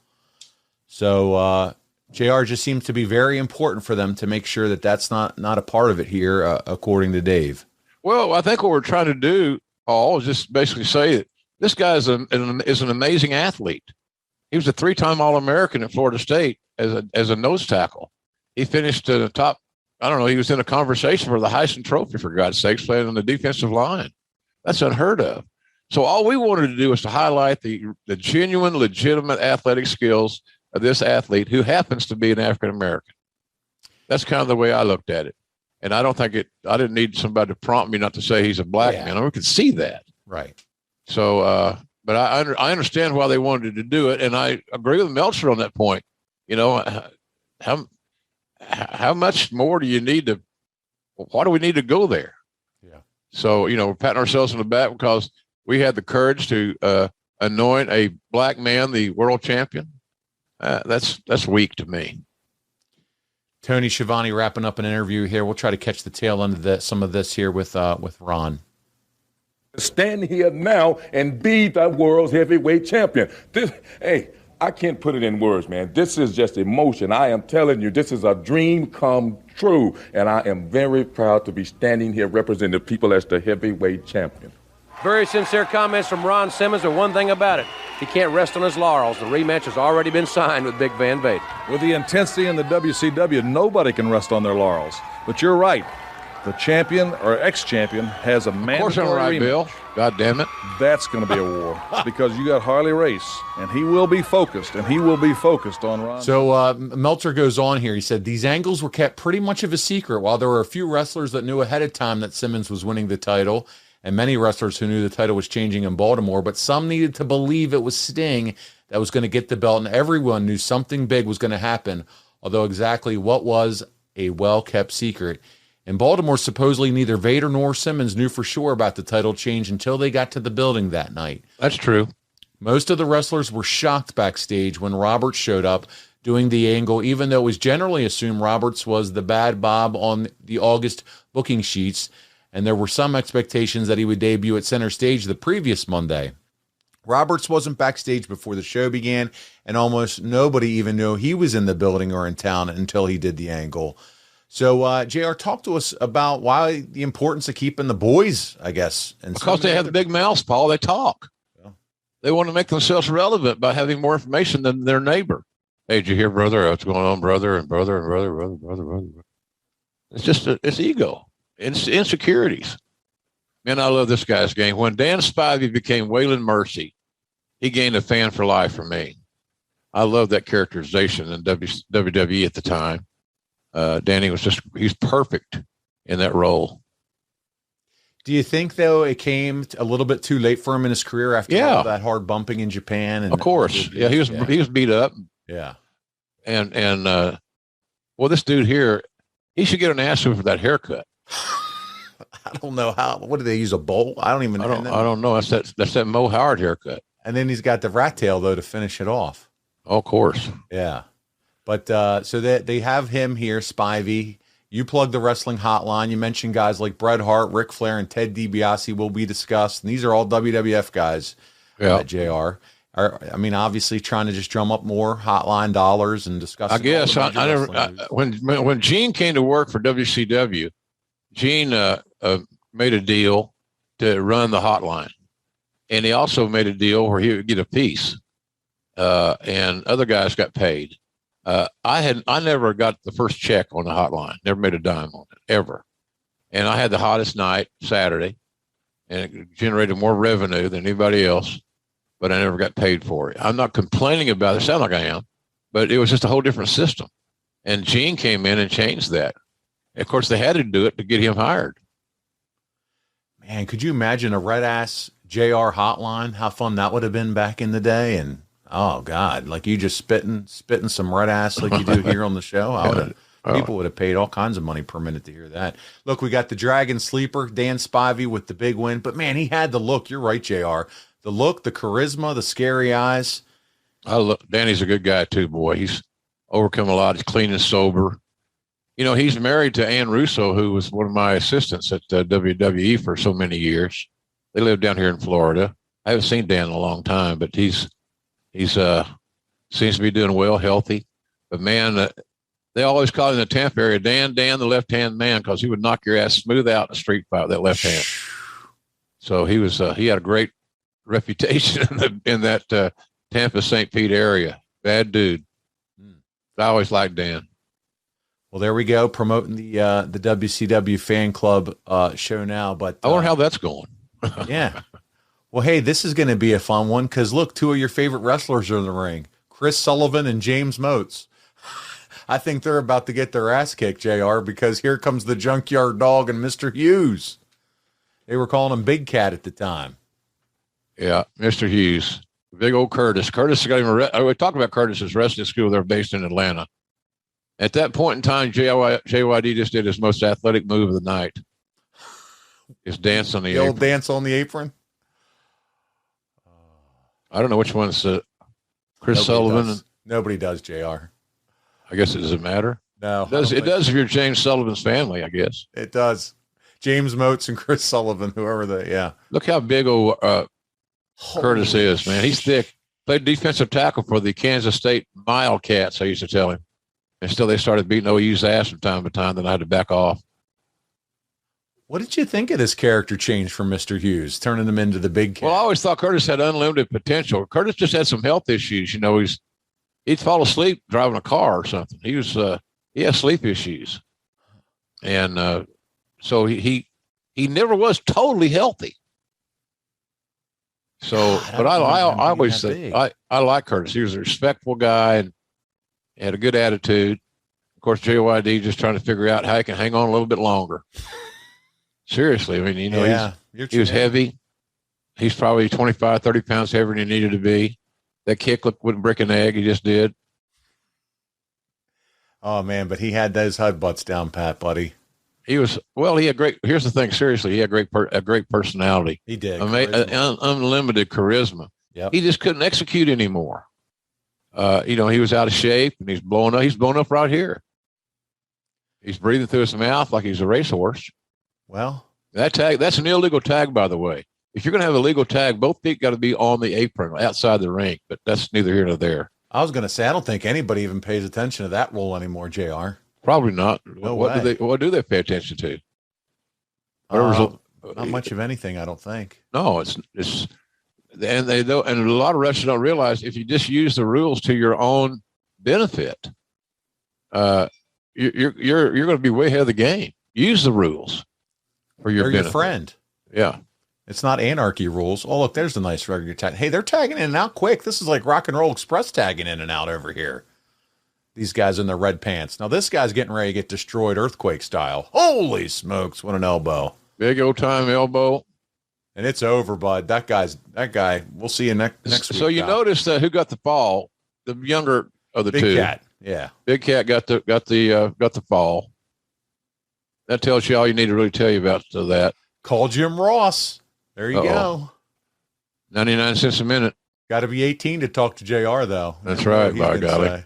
So JR just seems to be very important for them to make sure that that's not a part of it here, according to Dave. Well, I think what we're trying to do, Paul, is just basically say that this guy is an amazing athlete. He was a 3-time All-American at Florida State as a nose tackle. He finished in the top. I don't know. He was in a conversation for the Heisman Trophy, for God's sakes, playing on the defensive line. That's unheard of. So all we wanted to do was to highlight the genuine, legitimate athletic skills of this athlete who happens to be an African-American. That's kind of the way I looked at it. And I don't think I didn't need somebody to prompt me not to say he's a black man. I could see that. Right. So, but I understand why they wanted to do it, and I agree with Meltzer on that point. You know, how much more do you need to? Why do we need to go there? Yeah. So, you know, we're patting ourselves on the back because we had the courage to anoint a black man the world champion. That's weak to me. Tony Schiavone wrapping up an interview here. We'll try to catch the tail end of some of this here with Ron. Stand here now and be the world's heavyweight champion. I can't put it in words, man. This is just emotion. I am telling you, this is a dream come true, and I am very proud to be standing here representing the people as the heavyweight champion. Very sincere comments from Ron Simmons, but one thing about it, he can't rest on his laurels. The rematch has already been signed with Big Van Vader. With the intensity in the WCW, nobody can rest on their laurels. But you're right. The champion or ex-champion has a mandatory Of course I'm right, rematch. Bill. God damn it. That's going to be a war because you got Harley Race, and he will be focused, on Ron. So Meltzer goes on here. He said these angles were kept pretty much of a secret. While there were a few wrestlers that knew ahead of time that Simmons was winning the title, and many wrestlers who knew the title was changing in Baltimore, but some needed to believe it was Sting that was going to get the belt, and everyone knew something big was going to happen, although exactly what was a well-kept secret. In Baltimore, supposedly neither Vader nor Simmons knew for sure about the title change until they got to the building that night. That's true. Most of the wrestlers were shocked backstage when Roberts showed up doing the angle, even though it was generally assumed Roberts was the bad Bob on the August booking sheets, and there were some expectations that he would debut at center stage the previous Monday. Roberts wasn't backstage before the show began, and almost nobody even knew he was in the building or in town until he did the angle. So, JR, talk to us about why the importance of keeping the boys, I guess. And because they have the big mouths, Paul. They talk. Yeah. They want to make themselves relevant by having more information than their neighbor. Hey, did you hear, brother? What's going on, brother? And brother. It's just, it's ego. It's insecurities. Man, I love this guy's game. When Dan Spivey became Waylon Mercy, he gained a fan for life for me. I love that characterization in WWE at the time. Danny he's perfect in that role. Do you think, though, it came a little bit too late for him in his career after all that hard bumping in Japan? And of course. Yeah, he was beat up. Yeah. And well, this dude here, he should get an ass for that haircut. I don't know how. What do they use, a bowl? I don't even know. I don't know. That's that Mo Howard haircut. And then he's got the rat tail, though, to finish it off. Oh, of course. Yeah. But so they have him here, Spivey. You plug the wrestling hotline. You mentioned guys like Bret Hart, Ric Flair, and Ted DiBiase will be discussed. And these are all WWF guys, JR. Obviously trying to just drum up more hotline dollars and discuss. I guess when Gene came to work for WCW, Gene made a deal to run the hotline. And he also made a deal where he would get a piece and other guys got paid. I never got the first check on the hotline, never made a dime on it, ever. And I had the hottest night Saturday, and it generated more revenue than anybody else, but I never got paid for it. I'm not complaining about it. I sound like I am, but it was just a whole different system. And Gene came in and changed that. Of course, they had to do it to get him hired. Man, could you imagine a red ass JR hotline? How fun that would have been back in the day. And oh God, like you just spitting some red ass like you do here on the show. People would have paid all kinds of money per minute to hear that. Look, we got the Dragon Sleeper, Dan Spivey with the big win, but man, he had the look. You're right, JR. The look, the charisma, the scary eyes. Danny's a good guy too, boy. He's overcome a lot. He's clean and sober. You know, he's married to Ann Russo, who was one of my assistants at WWE for so many years. They live down here in Florida. I haven't seen Dan in a long time, but he's seems to be doing well, healthy. But man, they always call him in the Tampa area Dan the left-hand man, because he would knock your ass smooth out in a street fight with that left hand. So he had a great reputation in that Tampa St. Pete area. Bad dude. I always liked Dan. Well, there we go, promoting the WCW fan club show now. But I wonder how that's going. Yeah. Well, hey, this is going to be a fun one because, look, two of your favorite wrestlers are in the ring, Chris Sullivan and James Moats. I think they're about to get their ass kicked, JR, because here comes the Junkyard Dog and Mr. Hughes. They were calling him Big Cat at the time. Yeah, Mr. Hughes. Big old Curtis. Curtis got him. We talked about Curtis's wrestling school. They're based in Atlanta. At that point in time, JYD just did his most athletic move of the night. His dance on the apron. Old dance on the apron. I don't know which one's Chris Sullivan. Nobody does, JR. I guess it doesn't matter. No. It does if you're James Sullivan's family, I guess. It does. James Moats and Chris Sullivan, whoever yeah. Look how big old Curtis is, man. He's thick. Played defensive tackle for the Kansas State Wildcats, I used to tell him. And still they started beating OU's ass from time to time, then I had to back off. What did you think of this character change from Mr. Hughes, turning him into the big cat? Well, I always thought Curtis had unlimited potential. Curtis just had some health issues. You know, he'd fall asleep driving a car or something. He had sleep issues. And so he never was totally healthy. So, but I always think I like Curtis. He was a respectful guy and had a good attitude. Of course, JYD just trying to figure out how he can hang on a little bit longer. Seriously, I mean, you know, he was heavy. He's probably 25, 30 pounds heavier than he needed to be. That kick wouldn't break an egg. He just did. Oh, man, but he had those headbutts down pat, buddy. He had great, here's the thing, seriously, he had a great personality. He did. Unlimited charisma. Yep. He just couldn't execute anymore. He was out of shape and he's blown up. He's blown up right here. He's breathing through his mouth like he's a racehorse. Well, that's an illegal tag, by the way. If you're going to have a legal tag, both feet got to be on the apron outside the ring, but that's neither here nor there. I was going to say, I don't think anybody even pays attention to that rule anymore, JR. Probably not. No what way. What do they pay attention to? Not much of anything, I don't think. No, and a lot of wrestlers don't realize if you just use the rules to your own benefit, you're going to be way ahead of the game. Use the rules for your benefit. Your friend. Yeah. It's not anarchy rules. Oh, look, there's the nice regular tag. Hey, they're tagging in and out quick. This is like Rock and Roll Express tagging in and out over here. These guys in their red pants. Now, this guy's getting ready to get destroyed earthquake style. Holy smokes, what an elbow. Big old time elbow. And it's over, bud. That guy, we'll see you next week. So you noticed who got the fall? The younger of the two. Big Cat, yeah. Big Cat got the fall. That tells you all you need to really tell you about that. Call Jim Ross. There you go. 99 cents a minute. Got to be 18 to talk to JR, though. That's right, by golly.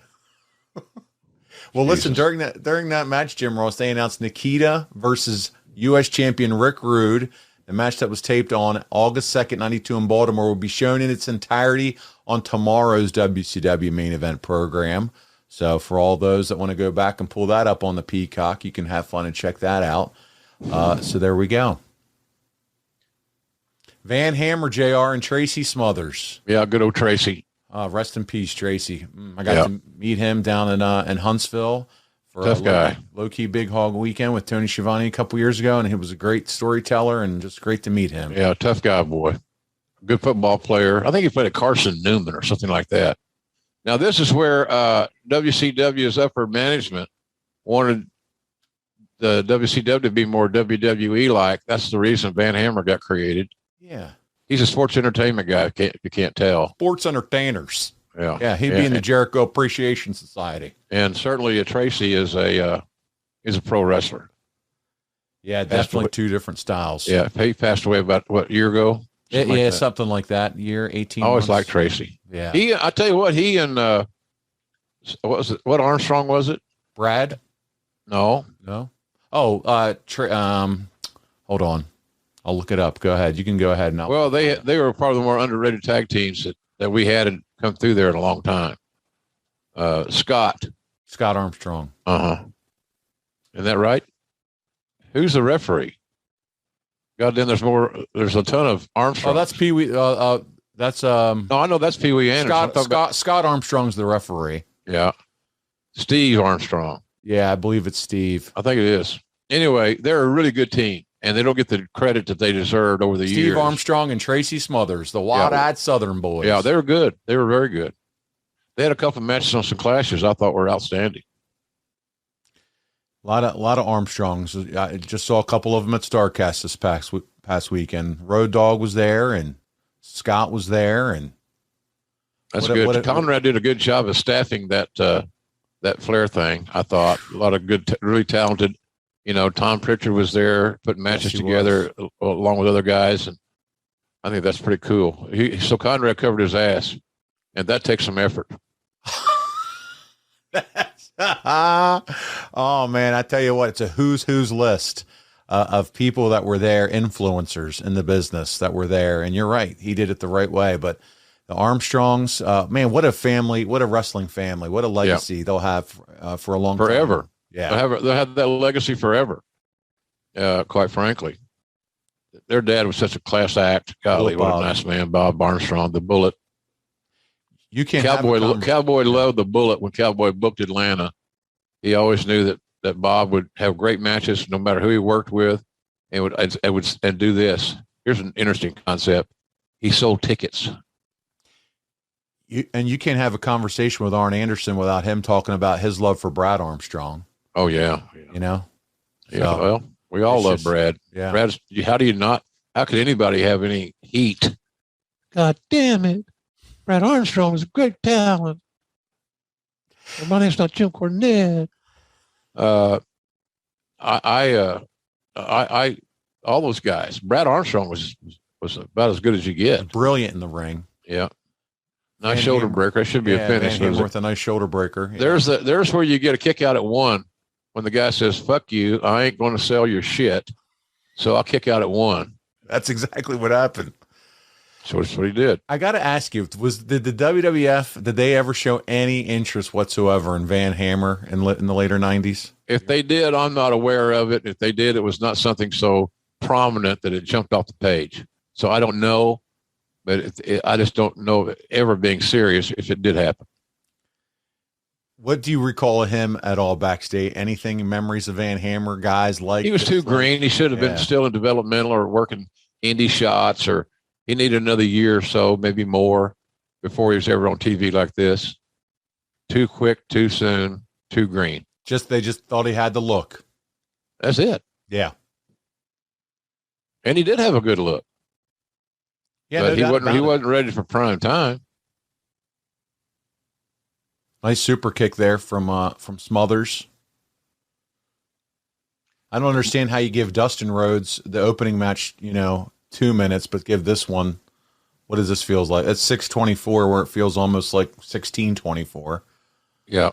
Well, listen, during that match, Jim Ross, they announced Nikita versus U.S. champion Rick Rude. The match that was taped on August 2nd, 92 in Baltimore will be shown in its entirety on tomorrow's WCW main event program. So for all those that want to go back and pull that up on the Peacock, you can have fun and check that out. So there we go. Van Hammer, JR, and Tracy Smothers. Yeah, good old Tracy. Rest in peace, Tracy. I got to meet him down in Huntsville for tough guy. Low-key Big Hog weekend with Tony Schiavone a couple years ago, and he was a great storyteller and just great to meet him. Yeah, tough guy, boy. Good football player. I think he played at Carson Newman or something like that. Now, this is where WCW's upper management wanted the WCW to be more WWE-like. That's the reason Van Hammer got created. Yeah. He's a sports entertainment guy, if you can't tell. Sports entertainers. Yeah. Yeah, he'd be in the Jericho Appreciation Society. And certainly Tracy is a pro wrestler. Yeah, definitely two different styles. Yeah, he passed away about, a year ago? Something like that. Year, 18 I always months. liked Tracy. Yeah. I tell you what, he and, what Armstrong was it? Brad? No. Oh, hold on. I'll look it up. Go ahead. You can go ahead now. Well, they were part of the more underrated tag teams that we had come through there in a long time. Scott Armstrong. Isn't that right? Who's the referee? God, then there's a ton of Armstrong. Oh, that's Pee Wee. No, I know that's Pee Wee Anderson. Scott Armstrong's the referee. Yeah. Steve Armstrong. Yeah, I believe it's Steve. I think it is. Anyway, they're a really good team. And they don't get the credit that they deserved over the years. Steve Armstrong and Tracy Smothers, the wild-eyed Southern boys. Yeah, they were good. They were very good. They had a couple of matches on some clashes I thought were outstanding. A lot of Armstrongs. I just saw a couple of them at StarCast this past weekend. Road Dogg was there, and Scott was there, and that's good. Conrad did a good job of staffing that Flair thing. I thought a lot of good, really talented. Tom Pritchard was there putting matches together along with other guys, and I think that's pretty cool. So Conrad covered his ass, and that takes some effort. Oh man, I tell you what, it's a who's list of people that were there, influencers in the business that were there. And you're right, he did it the right way. But the Armstrongs, man, what a family, what a wrestling family, what a legacy they'll have for a long forever. Time. Yeah, they'll have that legacy forever. Quite frankly, their dad was such a class act. Golly, what a nice man, Bob Armstrong, the Bullet. You can't. Cowboy loved the Bullet when Cowboy booked Atlanta. He always knew that Bob would have great matches no matter who he worked with, and would do this. Here's an interesting concept. He sold tickets. You can't have a conversation with Arn Anderson without him talking about his love for Brad Armstrong. Oh yeah. Yeah. Well, we all love Brad. Yeah. Brad's. How do you not? How could anybody have any heat? God damn it. Brad Armstrong is a great talent. My name's not Jim Cornette. I all those guys. Brad Armstrong was about as good as you get. Brilliant in the ring. Yeah. Nice shoulder breaker. That should be a finish. Worth a nice shoulder breaker. Yeah. There's where you get a kick out at one when the guy says, "Fuck you, I ain't going to sell your shit, so I'll kick out at one." That's exactly what happened. So that's what he did. I got to ask you, did the WWF, did they ever show any interest whatsoever in Van Hammer in the later 90s? If they did, I'm not aware of it. If they did, it was not something so prominent that it jumped off the page. So I don't know, but I just don't know of it ever being serious if it did happen. What do you recall of him at all backstage? Anything, memories of Van Hammer, guys like? He was too green. He should have been still in developmental or working indie shots, or he needed another year or so, maybe more, before he was ever on TV like this. Too quick, too soon, too green. They just thought he had the look. That's it. Yeah. And he did have a good look. Yeah, but he wasn't ready for prime time. Nice super kick there from Smothers. I don't understand how you give Dustin Rhodes the opening match, 2 minutes, but give this one, what does this feels like? It's 6:24 where it feels almost like 16:24. Yeah.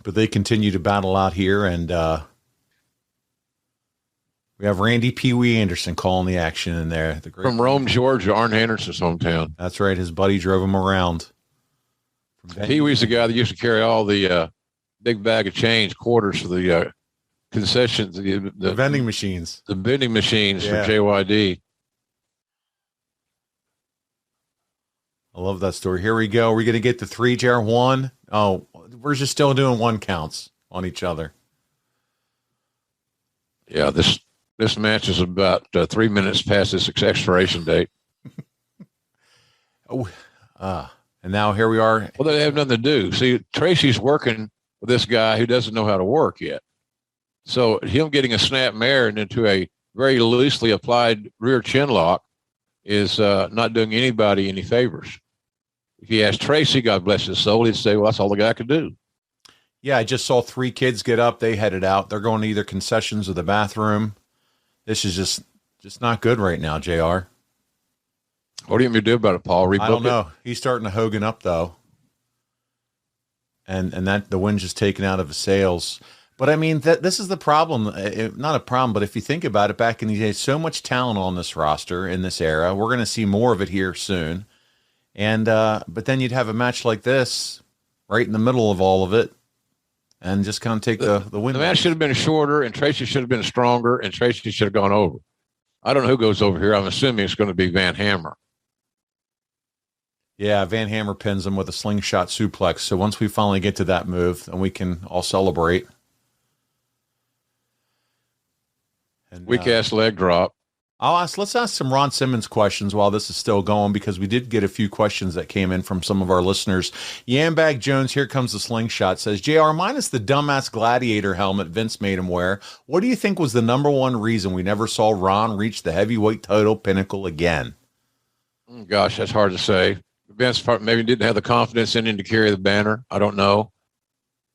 But they continue to battle out here, and we have Randy Pee Wee Anderson calling the action in there. From Rome, Georgia, Arn Anderson's hometown. That's right. His buddy drove him around. Pee Wee's the guy that used to carry all the big bag of change, quarters for the concessions, the vending machines. The vending machines for JYD. I love that story. Here we go. We're going to get the 3 JR 1. Oh, we're just still doing 1 counts on each other. Yeah, this match is about 3 minutes past its expiration date. And now here we are. Well, they have nothing to do. See, Tracy's working with this guy who doesn't know how to work yet. So him getting a snap mare and into a very loosely applied rear chin lock is not doing anybody any favors. If you ask Tracy, God bless his soul, he'd say, well, that's all the guy could do. Yeah, I just saw 3 kids get up. They headed out. They're going to either concessions or the bathroom. This is just not good right now, JR. What do you want me to do about it, Paul? Rebook I don't know. He's starting to Hogan up, though. And that the wind's just taken out of his sails. But, I mean, this is the problem. Not a problem, but if you think about it, back in the day, so much talent on this roster in this era. We're going to see more of it here soon. And but then you'd have a match like this right in the middle of all of it and just kind of take the win. The match should have been shorter, and Tracy should have been stronger, and Tracy should have gone over. I don't know who goes over here. I'm assuming it's going to be Van Hammer. Yeah, Van Hammer pins him with a slingshot suplex. So once we finally get to that move, then we can all celebrate. Weak ass leg drop. Let's ask some Ron Simmons questions while this is still going, because we did get a few questions that came in from some of our listeners. Yambag Jones, here comes the slingshot, says, JR, minus the dumbass gladiator helmet Vince made him wear, what do you think was the number one reason we never saw Ron reach the heavyweight title pinnacle again? Gosh, that's hard to say. Vince maybe didn't have the confidence in him to carry the banner. I don't know.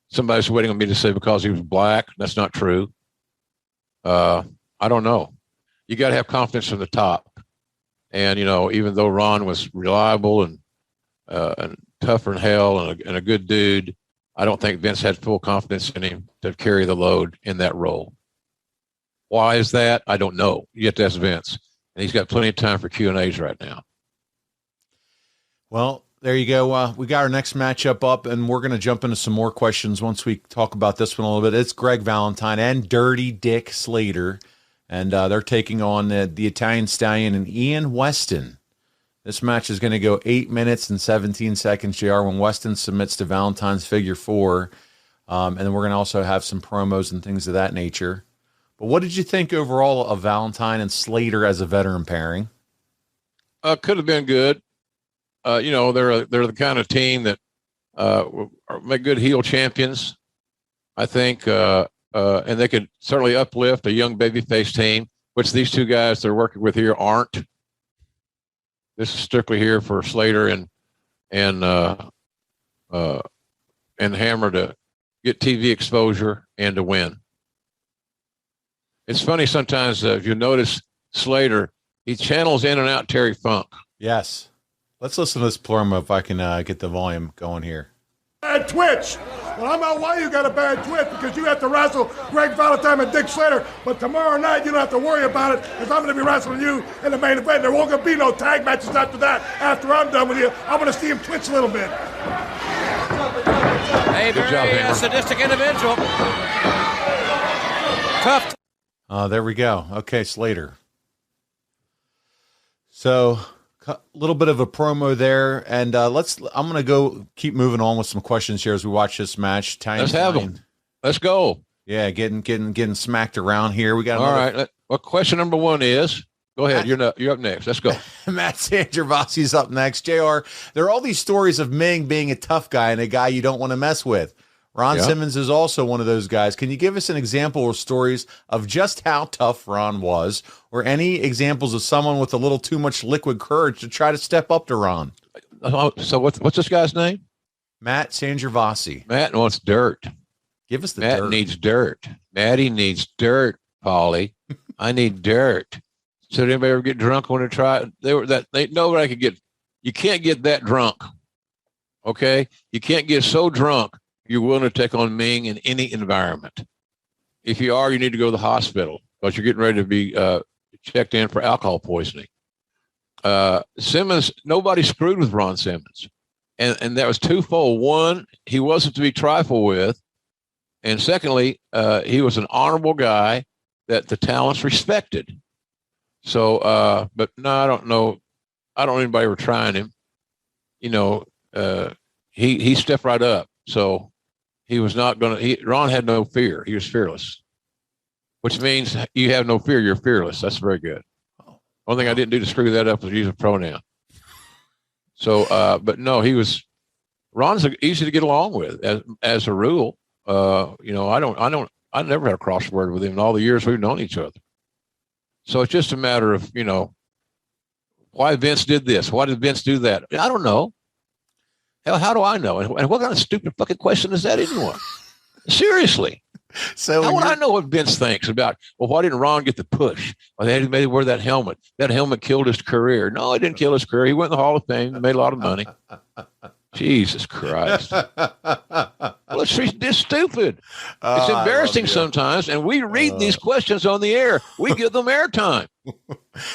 Somebody's waiting on me to say because he was black. That's not true. I don't know. You got to have confidence from the top. And, even though Ron was reliable and tougher than hell and a good dude, I don't think Vince had full confidence in him to carry the load in that role. Why is that? I don't know. You have to ask Vince. And he's got plenty of time for Q&As right now. Well, there you go. We got our next matchup up, and we're going to jump into some more questions once we talk about this one a little bit. It's Greg Valentine and Dirty Dick Slater. And they're taking on the Italian Stallion and Ian Weston. This match is going to go 8 minutes and 17 seconds, JR, when Weston submits to Valentine's figure 4. And then we're going to also have some promos and things of that nature. But what did you think overall of Valentine and Slater as a veteran pairing? Could have been good. They're the kind of team that make good heel champions, I think. And they could certainly uplift a young babyface team, which these two guys they're working with here aren't. This is strictly here for Slater and Hammer to get TV exposure and to win. It's funny sometimes if you notice Slater, he channels in and out Terry Funk. Yes. Let's listen to this promo if I can get the volume going here. Bad twitch. Well, I'm out why you got a bad twitch, because you have to wrestle Greg Valentine and Dick Slater. But tomorrow night, you don't have to worry about it, because I'm going to be wrestling you in the main event. There won't going to be no tag matches after that. After I'm done with you, I'm going to see him twitch a little bit. A very sadistic individual. Tough. There we go. Okay, Slater. So a little bit of a promo there, and I'm going to go keep moving on with some questions here as we watch this match. Let's have them. Let's go. Yeah, getting smacked around here. We got all right. Well, question number 1 is, go ahead. You're up next. Let's go. Matt Sangervasi's up next. JR, there are all these stories of Ming being a tough guy and a guy you don't want to mess with. Ron Simmons is also one of those guys. Can you give us an example or stories of just how tough Ron was, or any examples of someone with a little too much liquid courage to try to step up to Ron? So what's this guy's name? Matt Sangervasi. Matt wants dirt. Give us the Matt dirt. needs dirt. Matty needs dirt, Paulie. I need dirt. So did anybody ever get drunk when they tried? They know what I could get. You can't get that drunk. Okay? You can't get so drunk you're willing to take on Ming in any environment. If you are, you need to go to the hospital because you're getting ready to be checked in for alcohol poisoning. Simmons, nobody screwed with Ron Simmons. And that was twofold. One, he wasn't to be trifled with. And secondly, he was an honorable guy that the talents respected. So, but no, I don't know. I don't know anybody ever trying him. He stepped right up. So he was not going to, Ron had no fear. He was fearless, which means you have no fear. You're fearless. That's very good. Only thing I didn't do to screw that up was use a pronoun. So, but no, Ron's easy to get along with as a rule. I never had a crossword with him in all the years we've known each other. So it's just a matter of, why Vince did this. Why did Vince do that? I don't know. Hell, how do I know? And what kind of stupid fucking question is that anyway? Seriously. So how would I know what Vince thinks about, why didn't Ron get the push? Or they made him wear that helmet. That helmet killed his career. No, it didn't kill his career. He went in the Hall of Fame, made a lot of money. Jesus Christ. Well, it's stupid. It's embarrassing sometimes, and we read these questions on the air. We give them airtime.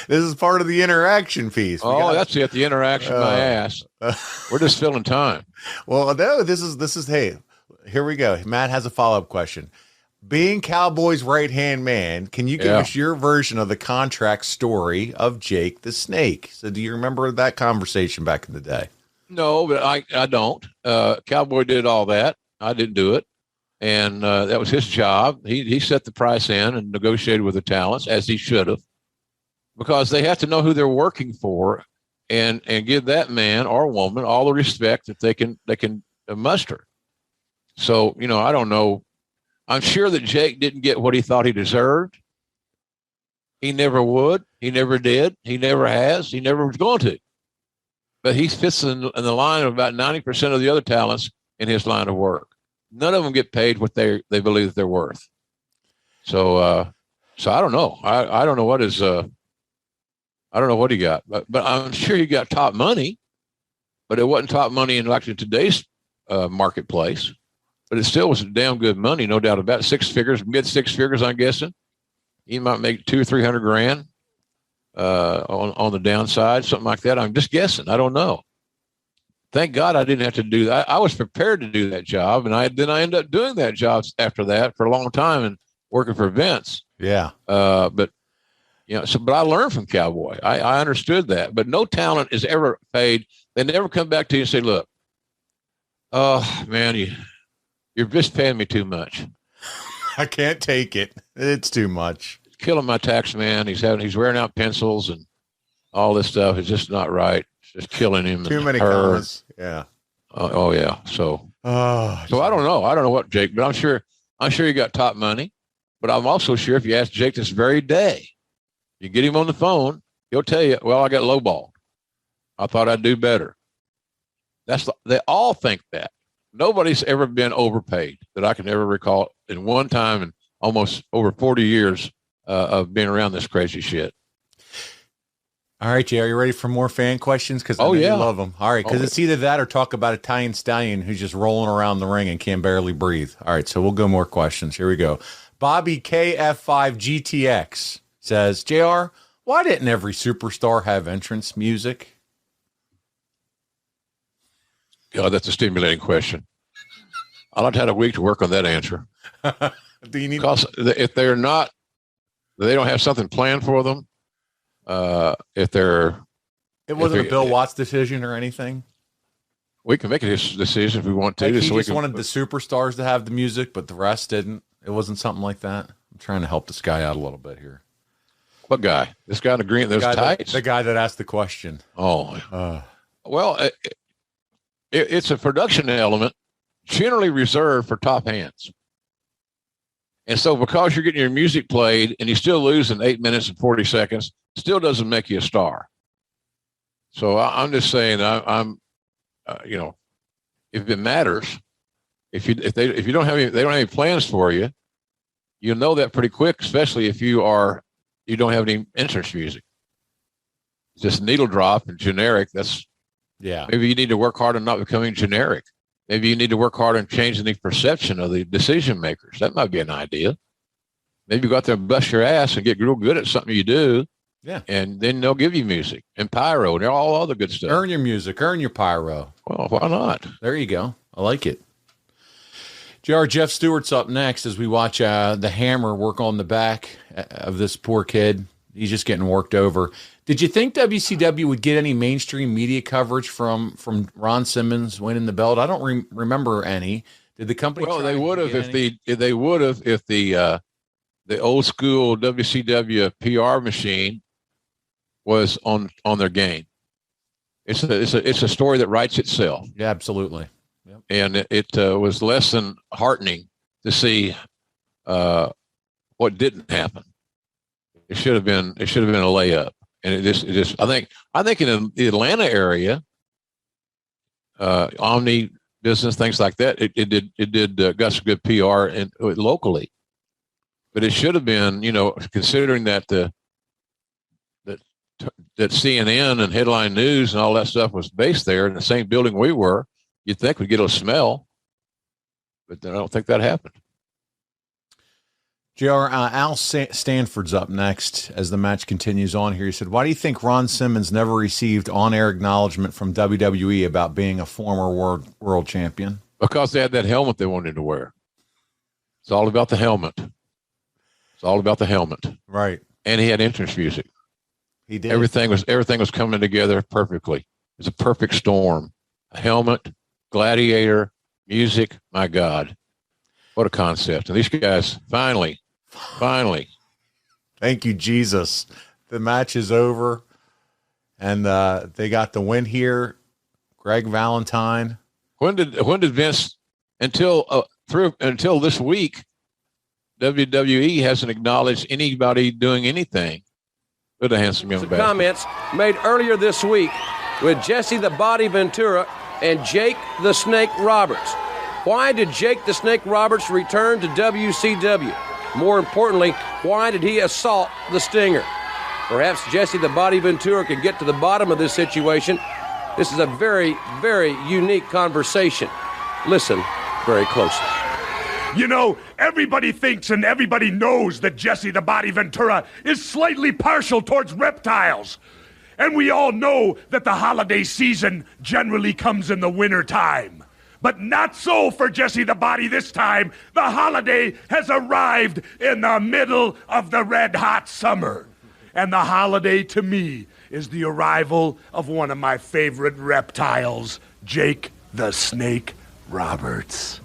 This is part of the interaction piece. That's it, the interaction, my ass. We're just filling time. Well, no, this is, hey, here we go. Matt has a follow-up question. Being Cowboy's right-hand man, can you give us your version of the contract story of Jake the Snake? So do you remember that conversation back in the day? No, but I don't. Cowboy did all that. I didn't do it. And that was his job. He set the price in and negotiated with the talents, as he should have. because they have to know who they're working for, and give that man or woman all the respect that they can muster. So, I don't know. I'm sure that Jake didn't get what he thought he deserved. He never would. He never did. He never has. He never was going to. But he fits in the line of about 90% of the other talents in his line of work. None of them get paid what they believe that they're worth. So I don't know. I don't know what his I don't know what he got, but I'm sure he got top money. But it wasn't top money in today's marketplace. But it still was damn good money, no doubt about it. 6 figures, mid 6 figures, I'm guessing. He might make $200,000 or $300,000 on the downside, something like that. I'm just guessing. I don't know. Thank God I didn't have to do that. I was prepared to do that job, and I ended up doing that job after that for a long time and working for Vince. Yeah. But I learned from Cowboy. I understood that. But no talent is ever paid. They never come back to you and say, "Look, oh man, you're just paying me too much. I can't take it. It's too much. It's killing my tax man. He's wearing out pencils and all this stuff. It's just not right. It's just killing him. Too many comments. Yeah. Oh yeah. So I don't know. I don't know what Jake, but I'm sure he got top money. But I'm also sure if you ask Jake this very day, you get him on the phone, he'll tell you, "Well, I got lowballed. I thought I'd do better." They all think that. Nobody's ever been overpaid that I can ever recall in one time in almost over 40 years of being around this crazy shit. All right, Jay, are you ready for more fan questions? Because I you love them. All right, because it's either that or talk about Italian Stallion who's just rolling around the ring and can barely breathe. All right, so we'll go more questions. Here we go. Bobby KF5 GTX says, JR, why didn't every superstar have entrance music? God, that's a stimulating question. I'll have to have a week to work on that answer. Do you need? Because if they don't have something planned for them. It wasn't a Bill Watts decision or anything. We can make a decision if we want to. Like he just wanted the superstars to have the music, but the rest didn't. It wasn't something like that. I'm trying to help this guy out a little bit here. What guy? This guy in the green, those tights? The guy that asked the question. Oh. Well, it's a production element generally reserved for top hands. And so because you're getting your music played and you still lose in 8 minutes and 40 seconds, still doesn't make you a star. So I'm just saying, I'm if it matters, if you don't have any plans for you, you'll know that pretty quick, especially if you don't have any entrance music. Just needle drop and generic. Maybe you need to work hard on not becoming generic. Maybe you need to work hard on changing the perception of the decision makers. That might be an idea. Maybe you go out there and bust your ass and get real good at something you do. Yeah. And then they'll give you music and pyro and all other good stuff. Earn your music, earn your pyro. Well, why not? There you go. I like it. JR, Jeff Stewart's up next as we watch the Hammer work on the back of this poor kid. He's just getting worked over. Did you think WCW would get any mainstream media coverage from Ron Simmons winning the belt? I don't remember any. Did the company? Well, they would have if the old school WCW PR machine was on their game. It's a story that writes itself. Yeah, absolutely. Yep. And it was less than heartening to see what didn't happen. It should have been a layup. And it just I think in the Atlanta area, Omni business, things like that, it did got some good PR and locally. But it should have been, considering that that CNN and headline news and all that stuff was based there in the same building we were, you'd think we'd get a smell. But I don't think that happened. JR, Al Stanford's up next as the match continues on here. He said, why do you think Ron Simmons never received on-air acknowledgement from WWE about being a former world champion? Because they had that helmet they wanted to wear. It's all about the helmet. It's all about the helmet. Right. And he had entrance music. He did. Everything was coming together perfectly. It was a perfect storm. A helmet, gladiator, music. My God. What a concept. And these guys finally. Thank you, Jesus. the match is over, and they got the win here. Greg Valentine. When did Vince until this week? WWE hasn't acknowledged anybody doing anything with a handsome young man. Comments made earlier this week with Jesse the Body Ventura and Jake the Snake Roberts. Why did Jake the Snake Roberts return to WCW? More importantly, why did he assault the Stinger? Perhaps Jesse the Body Ventura could get to the bottom of this situation. This is a very, very unique conversation. Listen very closely. You know, everybody thinks and everybody knows that Jesse the Body Ventura is slightly partial towards reptiles. And we all know that the holiday season generally comes in the winter time. But not so for Jesse the Body this time. The holiday has arrived in the middle of the red-hot summer. And the holiday to me is the arrival of one of my favorite reptiles, Jake the Snake Roberts.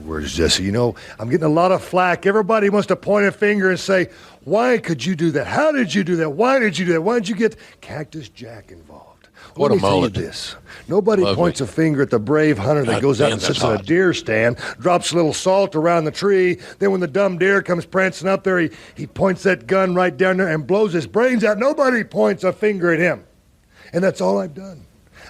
Words, Jesse. You know, I'm getting a lot of flack. Everybody wants to point a finger and say, why could you do that? How did you do that? Why did you do that? Why did you get Cactus Jack involved? What a mullet. This. Nobody points a finger at the brave hunter that goes out and sits on a deer stand, drops a little salt around the tree. Then when the dumb deer comes prancing up there, he points that gun right down there and blows his brains out. Nobody points a finger at him. And that's all I've done.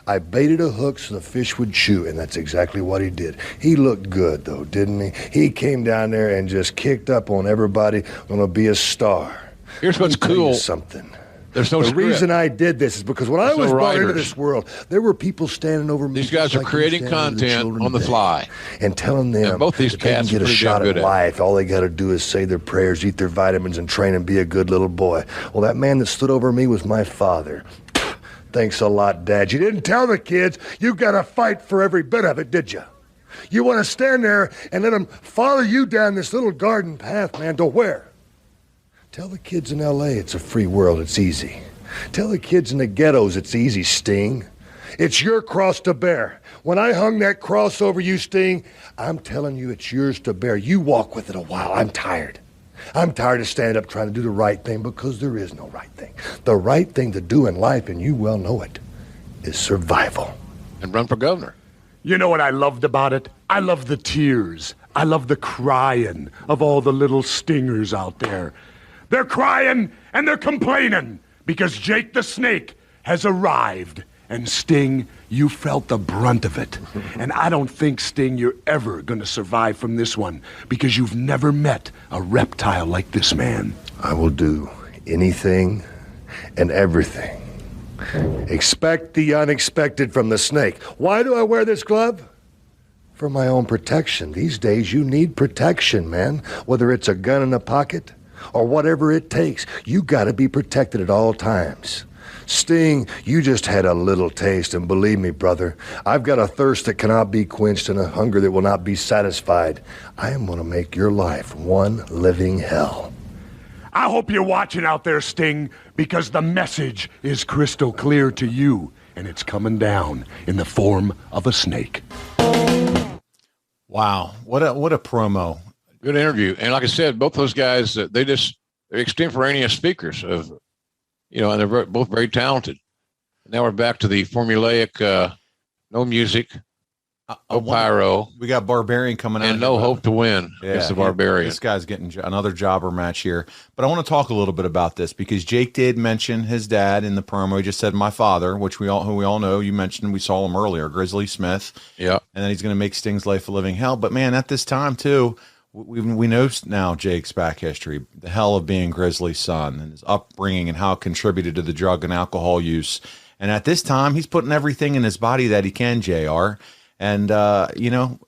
I baited a hook so the fish would chew, and that's exactly what he did. He looked good, though, didn't he? He came down there and just kicked up on everybody, gonna be a star. Here's what's cool. Something. There's no The script. reason I did this is because when I was brought into this world, there were people standing over me. These guys are creating content on the fly. And telling them and both these that they can cats get a are pretty shot good at life. All they got to do is say their prayers, eat their vitamins, and train and be a good little boy. Well, that man that stood over me was my father. Thanks a lot, Dad. You didn't tell the kids you got to fight for every bit of it, did you? You want to stand there and let them follow you down this little garden path, man, to where? Tell the kids in L.A. it's a free world, it's easy. Tell the kids in the ghettos it's easy, Sting. It's your cross to bear. When I hung that cross over you, Sting, I'm telling you it's yours to bear. You walk with it a while. I'm tired. I'm tired of standing up trying to do the right thing because there is no right thing. The right thing to do in life, and you well know it, is survival. And run for governor. You know what I loved about it? I love the tears. I love the crying of all the little stingers out there. They're crying and they're complaining because Jake the Snake has arrived. And Sting, you felt the brunt of it. And I don't think, Sting, you're ever going to survive from this one because you've never met a reptile like this man. I will do anything and everything. Expect the unexpected from the snake. Why do I wear this glove? For my own protection. These days you need protection, man. Whether it's a gun in a pocket or whatever it takes, you got to be protected at all times. Sting, you just had a little taste, and believe me, brother, I've got a thirst that cannot be quenched and a hunger that will not be satisfied. I am going to make your life one living hell. I hope you're watching out there, Sting, because the message is crystal clear to you, and it's coming down in the form of a snake. Wow, what a promo. Good interview. And like I said, both those guys, they're extemporaneous speakers of, and they're both very talented. Now we're back to the formulaic, no music, no pyro. We got Barbarian coming out. And no hope to win against the Barbarian. This guy's getting another jobber match here. But I want to talk a little bit about this because Jake did mention his dad in the promo. He just said my father, who we all know. You mentioned, we saw him earlier, Grizzly Smith. Yeah. And then he's going to make Sting's life a living hell. But man, at this time too, we know now Jake's back history, the hell of being Grizzly's son and his upbringing and how it contributed to the drug and alcohol use. And at this time, he's putting everything in his body that he can, JR. And,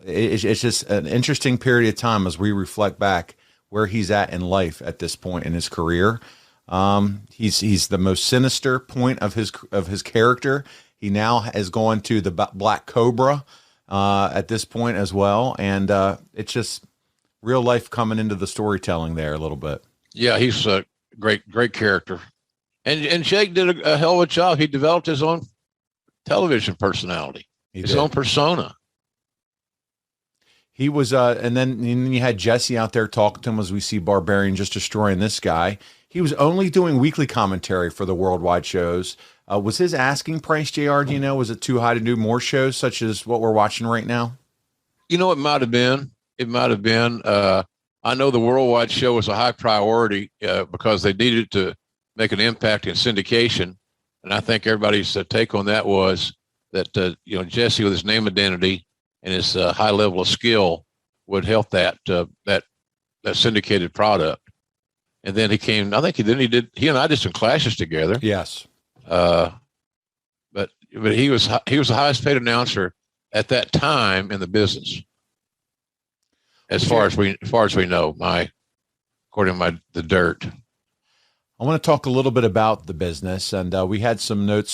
it's just an interesting period of time as we reflect back where he's at in life at this point in his career. He's the most sinister point of his character. He now has gone to the Black Cobra at this point as well. And it's just real life coming into the storytelling there a little bit. Yeah, he's a great character. And Jake did a hell of a job. He developed his own television personality. His own persona. He was, and then you had Jesse out there talking to him as we see Barbarian just destroying this guy. he was only doing weekly commentary for the worldwide shows. Was his asking price, JR, do you know, was it too high to do more shows such as what we're watching right now? You know, it might have been. It might have been. I know the worldwide show was a high priority because they needed to make an impact in syndication. And I think everybody's take on that was that, Jesse with his name identity and his high level of skill would help that syndicated product. And then he came, I think he and I did some clashes together. Yes. But he was the highest paid announcer at that time in the business. As far as we know, according to the dirt. I want to talk a little bit about the business, and we had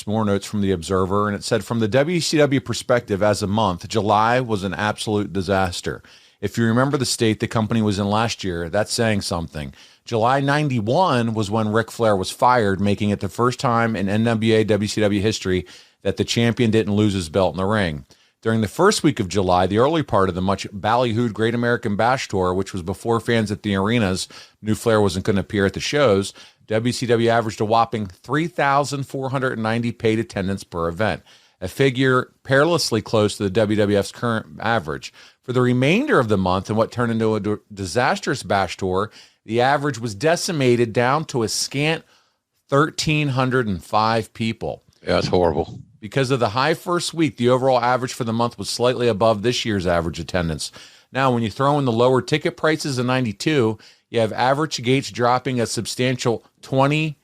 more notes from the Observer, and it said, from the WCW perspective, as a month, July was an absolute disaster. If you remember the state the company was in last year, that's saying something. July 91 was when Ric Flair was fired, making it the first time in NWA WCW history that the champion didn't lose his belt in the ring. During the first week of July, the early part of the much ballyhooed Great American Bash Tour, which was before fans at the arenas knew Flair wasn't going to appear at the shows, WCW averaged a whopping 3,490 paid attendance per event, a figure perilously close to the WWF's current average. For the remainder of the month, and what turned into a disastrous Bash Tour, the average was decimated down to a scant 1,305 people. Yeah, it's horrible. Because of the high first week, the overall average for the month was slightly above this year's average attendance. Now, when you throw in the lower ticket prices of 92, you have average gates dropping a substantial 29%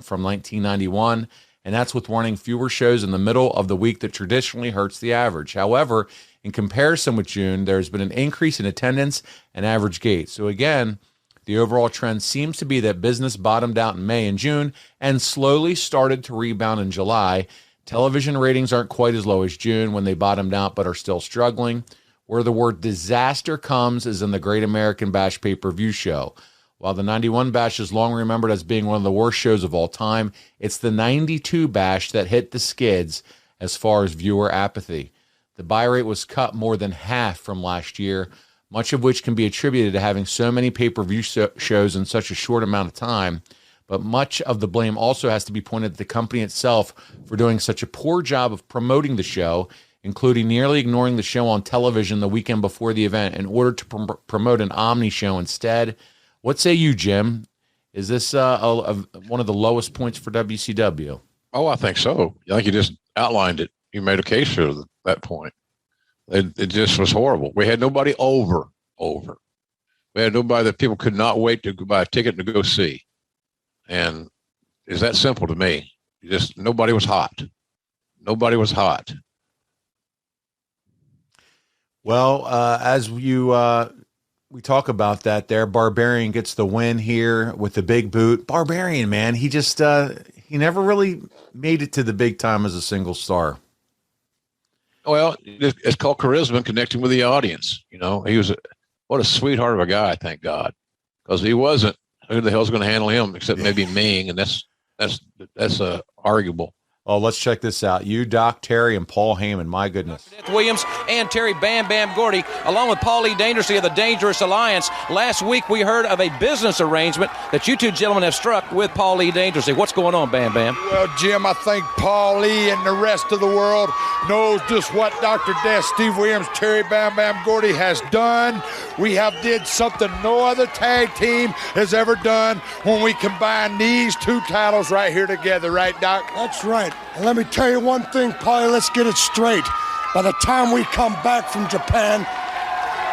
from 1991, and that's with running fewer shows in the middle of the week that traditionally hurts the average. However, in comparison with June, there's been an increase in attendance and average gates. So again, the overall trend seems to be that business bottomed out in May and June and slowly started to rebound in July. Television ratings aren't quite as low as June when they bottomed out, but are still struggling. Where the word disaster comes is in the Great American Bash pay-per-view show. While the 91 Bash is long remembered as being one of the worst shows of all time, it's the 92 Bash that hit the skids as far as viewer apathy. The buy rate was cut more than half from last year, much of which can be attributed to having so many pay-per-view shows in such a short amount of time. But much of the blame also has to be pointed at the company itself for doing such a poor job of promoting the show, including nearly ignoring the show on television the weekend before the event in order to promote an Omni show instead. What say you, Jim? Is this one of the lowest points for WCW? Oh, I think so. I think you just outlined it. You made a case for that point. It just was horrible. We had nobody over. We had nobody that people could not wait to buy a ticket to go see. And it's that simple to me. Just nobody was hot. Nobody was hot. Well, as we talk about that there, Barbarian gets the win here with the big boot. Barbarian, man, he just he never really made it to the big time as a single star. Well, it's called charisma and connecting with the audience. You know, what a sweetheart of a guy, thank God, because he wasn't. Who the hell's going to handle him except maybe Ming, and that's arguable. Oh, let's check this out. You, Doc, Terry, and Paul Heyman. My goodness. Williams and Terry Bam Bam Gordy, along with Paul E. Dangerously of the Dangerous Alliance. Last week, we heard of a business arrangement that you two gentlemen have struck with Paul E. Dangerously. What's going on, Bam Bam? Well, Jim, I think Paul E. and the rest of the world knows just what Dr. Death, Steve Williams, Terry Bam Bam Gordy has done. We have did something no other tag team has ever done when we combine these two titles right here together, right, Doc? That's right. And let me tell you one thing, Paulie, let's get it straight. By the time we come back from Japan,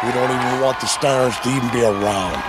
we don't even want the Stars to even be around.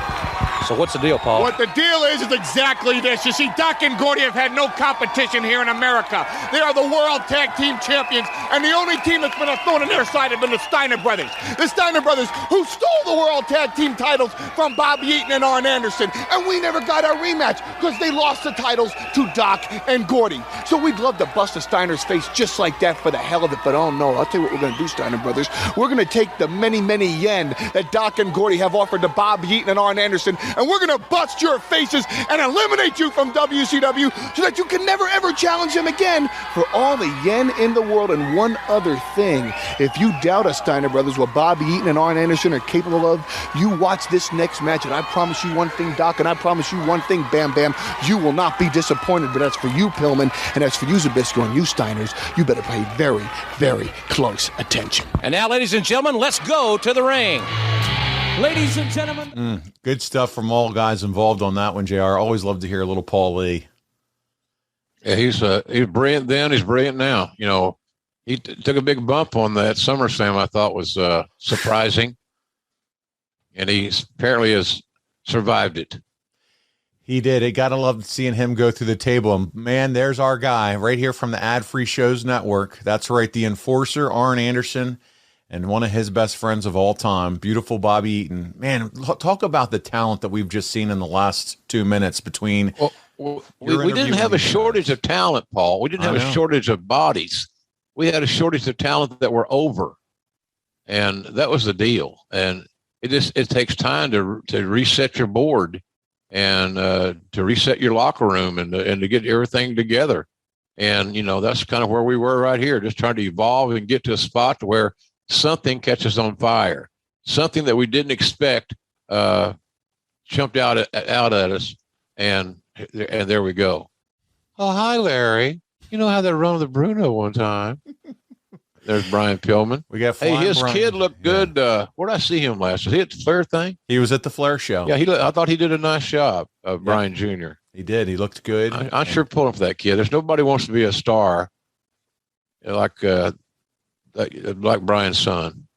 So what's the deal, Paul? What the deal is exactly this. You see, Doc and Gordy have had no competition here in America. They are the World Tag Team Champions, and the only team that's been a thorn in their side have been the Steiner Brothers. The Steiner Brothers, who stole the World Tag Team titles from Bobby Eaton and Arn Anderson, and we never got our rematch because they lost the titles to Doc and Gordy. So we'd love to bust the Steiner's face just like that for the hell of it, but oh no, I'll tell you what we're going to do, Steiner Brothers. We're going to take the many, many yen that Doc and Gordy have offered to Bobby Eaton and Arn Anderson, and we're going to bust your faces and eliminate you from WCW so that you can never, ever challenge them again for all the yen in the world. And one other thing, if you doubt us, Steiner Brothers, what Bobby Eaton and Arn Anderson are capable of, you watch this next match, and I promise you one thing, Doc, and I promise you one thing, Bam Bam, you will not be disappointed. But as for you, Pillman, and as for you, Zbyszko, and you, Steiners, you better pay very, very close attention. And now, ladies and gentlemen, let's go to the ring. Ladies and gentlemen. Good stuff from all guys involved on that one, JR. Always love to hear a little Paul Lee. Yeah, he's brilliant then. He's brilliant now. You know, he took a big bump on that SummerSlam. I thought was surprising, and he apparently has survived it. He did. It gotta love seeing him go through the table. And man, there's our guy right here from the Ad Free Shows Network. That's right, the Enforcer, Arn Anderson, and one of his best friends of all time, beautiful Bobby Eaton. Man, talk about the talent that we've just seen in the last 2 minutes between. Well, we didn't have a shortage of talent, Paul. We didn't have a shortage of bodies. We had a shortage of talent that were over, and that was the deal. And it takes time to reset your board and to reset your locker room and to get everything together. And you know, that's kind of where we were right here, just trying to evolve and get to a spot to where something catches on fire, something that we didn't expect jumped out at us, and there we go. Oh, hi, Larry. You know how they run the Bruno one time. There's Brian Pillman. We got his Brian. kid looked good. Where did I see him last? Was he at the Flair thing? He was at the Flair show. Yeah, I thought he did a nice job. Brian Jr. He did. He looked good. I'm sure pulling for that kid. There's nobody wants to be a star like Brian's son.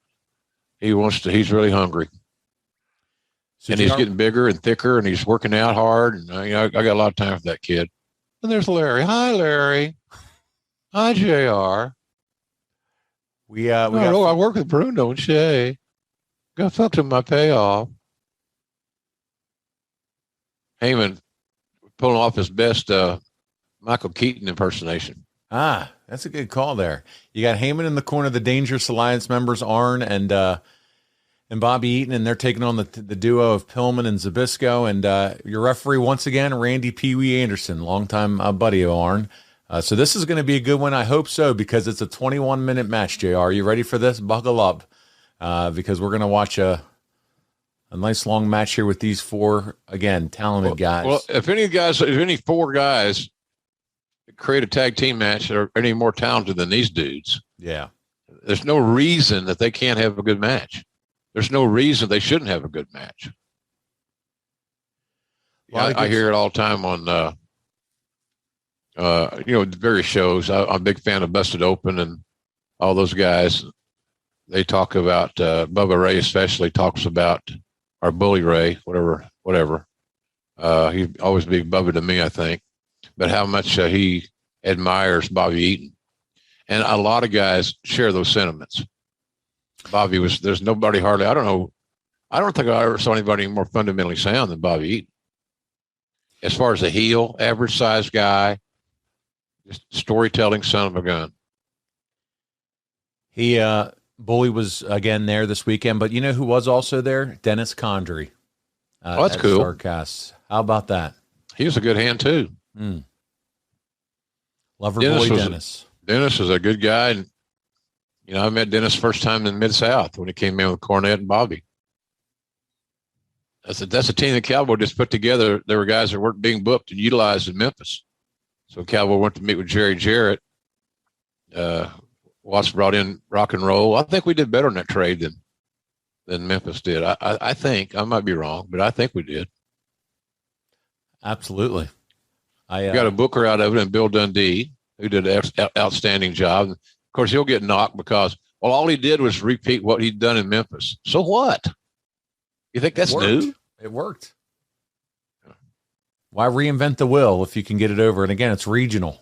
He's really hungry. So and he's getting bigger and thicker, and he's working out hard. And I got a lot of time for that kid. And there's Larry. Hi, Larry. Hi, JR. I work with Bruno and Shay. Go talk to my payoff. Heyman pulling off his best Michael Keaton impersonation. Ah, that's a good call there. You got Heyman in the corner, the Dangerous Alliance members, Arn and Bobby Eaton, and they're taking on the duo of Pillman and Zbyszko. And your referee, once again, Randy Pee Wee Anderson, longtime buddy of Arn. So this is going to be a good one. I hope so, because it's a 21-minute match, JR. Are you ready for this? Buckle up, because we're going to watch a nice long match here with these four, again, talented guys. Well, if any four guys create a tag team match that are any more talented than these dudes, yeah, there's no reason that they can't have a good match. There's no reason they shouldn't have a good match. I hear it all the time on, various shows. I'm a big fan of Busted Open and all those guys. They talk about, Bubba Ray especially talks about, or Bully Ray, whatever. He'd always be Bubba to me, I think, but how much he admires Bobby Eaton. And a lot of guys share those sentiments. There's nobody hardly, I don't think I ever saw anybody more fundamentally sound than Bobby Eaton. As far as a heel, average size guy, just storytelling son of a gun. Bully was again there this weekend, but you know who was also there? Dennis Condrey. That's cool. Starcast. How about that? He was a good hand too. Lover boy Dennis. Dennis is a good guy. And, I met Dennis first time in Mid-South when he came in with Cornette and Bobby. That's a team that Cowboy just put together. There were guys that weren't being booked and utilized in Memphis. So Cowboy went to meet with Jerry Jarrett. Watts brought in Rock and Roll. I think we did better in that trade than Memphis did. I think. I might be wrong, but I think we did. Absolutely. We got a booker out of it, and Bill Dundee, who did an outstanding job. Of course, he'll get knocked because, all he did was repeat what he'd done in Memphis. So what? You think that's new? It worked. Why reinvent the wheel if you can get it over? And again, it's regional.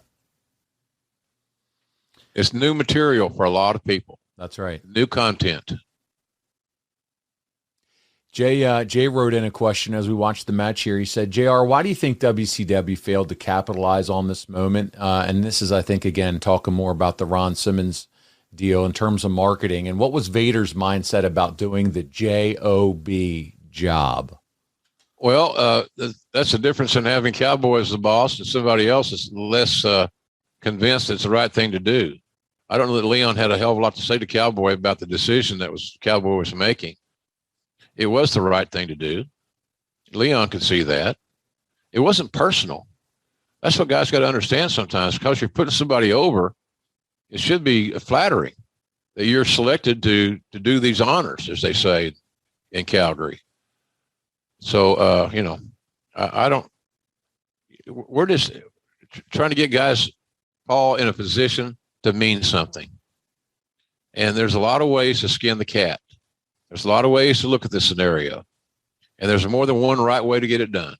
It's new material for a lot of people. That's right. New content. Jay wrote in a question as we watched the match here. He said, JR, why do you think WCW failed to capitalize on this moment? And this is, I think, again, talking more about the Ron Simmons deal in terms of marketing. And what was Vader's mindset about doing the JOB job? Well, that's the difference in having Cowboy as the boss and somebody else is less convinced it's the right thing to do. I don't know that Leon had a hell of a lot to say to Cowboy about the decision that Cowboy was making. It was the right thing to do. Leon could see that. It wasn't personal. That's what guys got to understand sometimes. Because you're putting somebody over, it should be flattering that you're selected to do these honors, as they say in Calgary. So, I don't – we're just trying to get guys, Paul, in a position to mean something. And there's a lot of ways to skin the cat. There's a lot of ways to look at this scenario. And there's more than one right way to get it done.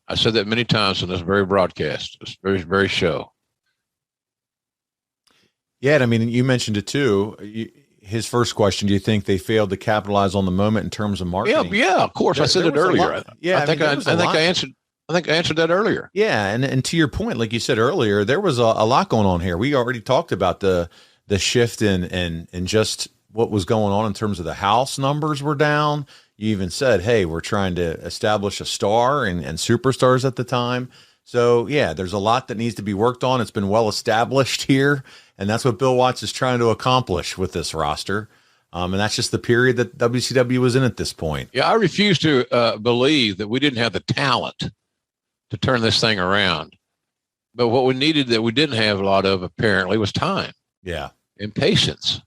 I said that many times on this very broadcast, this very, very show. Yeah, and I mean, you mentioned it too. His first question: do you think they failed to capitalize on the moment in terms of marketing? Yeah, of course. I said it earlier. Yeah, I think I answered that earlier. Yeah, and to your point, like you said earlier, there was a lot going on here. We already talked about the shift in just what was going on in terms of the house numbers were down. You even said, hey, we're trying to establish a star and superstars at the time. So, yeah, there's a lot that needs to be worked on. It's been well established here, and that's what Bill Watts is trying to accomplish with this roster. And that's just the period that WCW was in at this point. Yeah, I refuse to believe that we didn't have the talent to turn this thing around. But what we needed that we didn't have a lot of, apparently, was time. Yeah. And patience.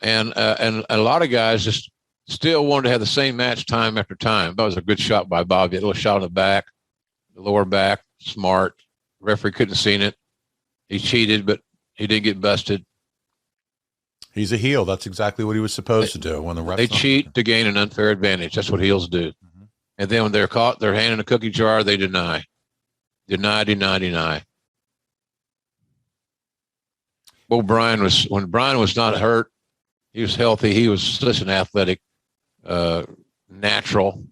And a lot of guys just still wanted to have the same match time after time. That was a good shot by Bobby. A little shot in the back, the lower back, smart. The referee couldn't have seen it. He cheated, but he didn't get busted. He's a heel. That's exactly what he was supposed to do. When the refs they cheat to gain an unfair advantage. That's what heels do. Mm-hmm. And then when they're caught, their hand in a cookie jar, they deny. Well, when Brian was not hurt, he was healthy. He was such an athletic, natural.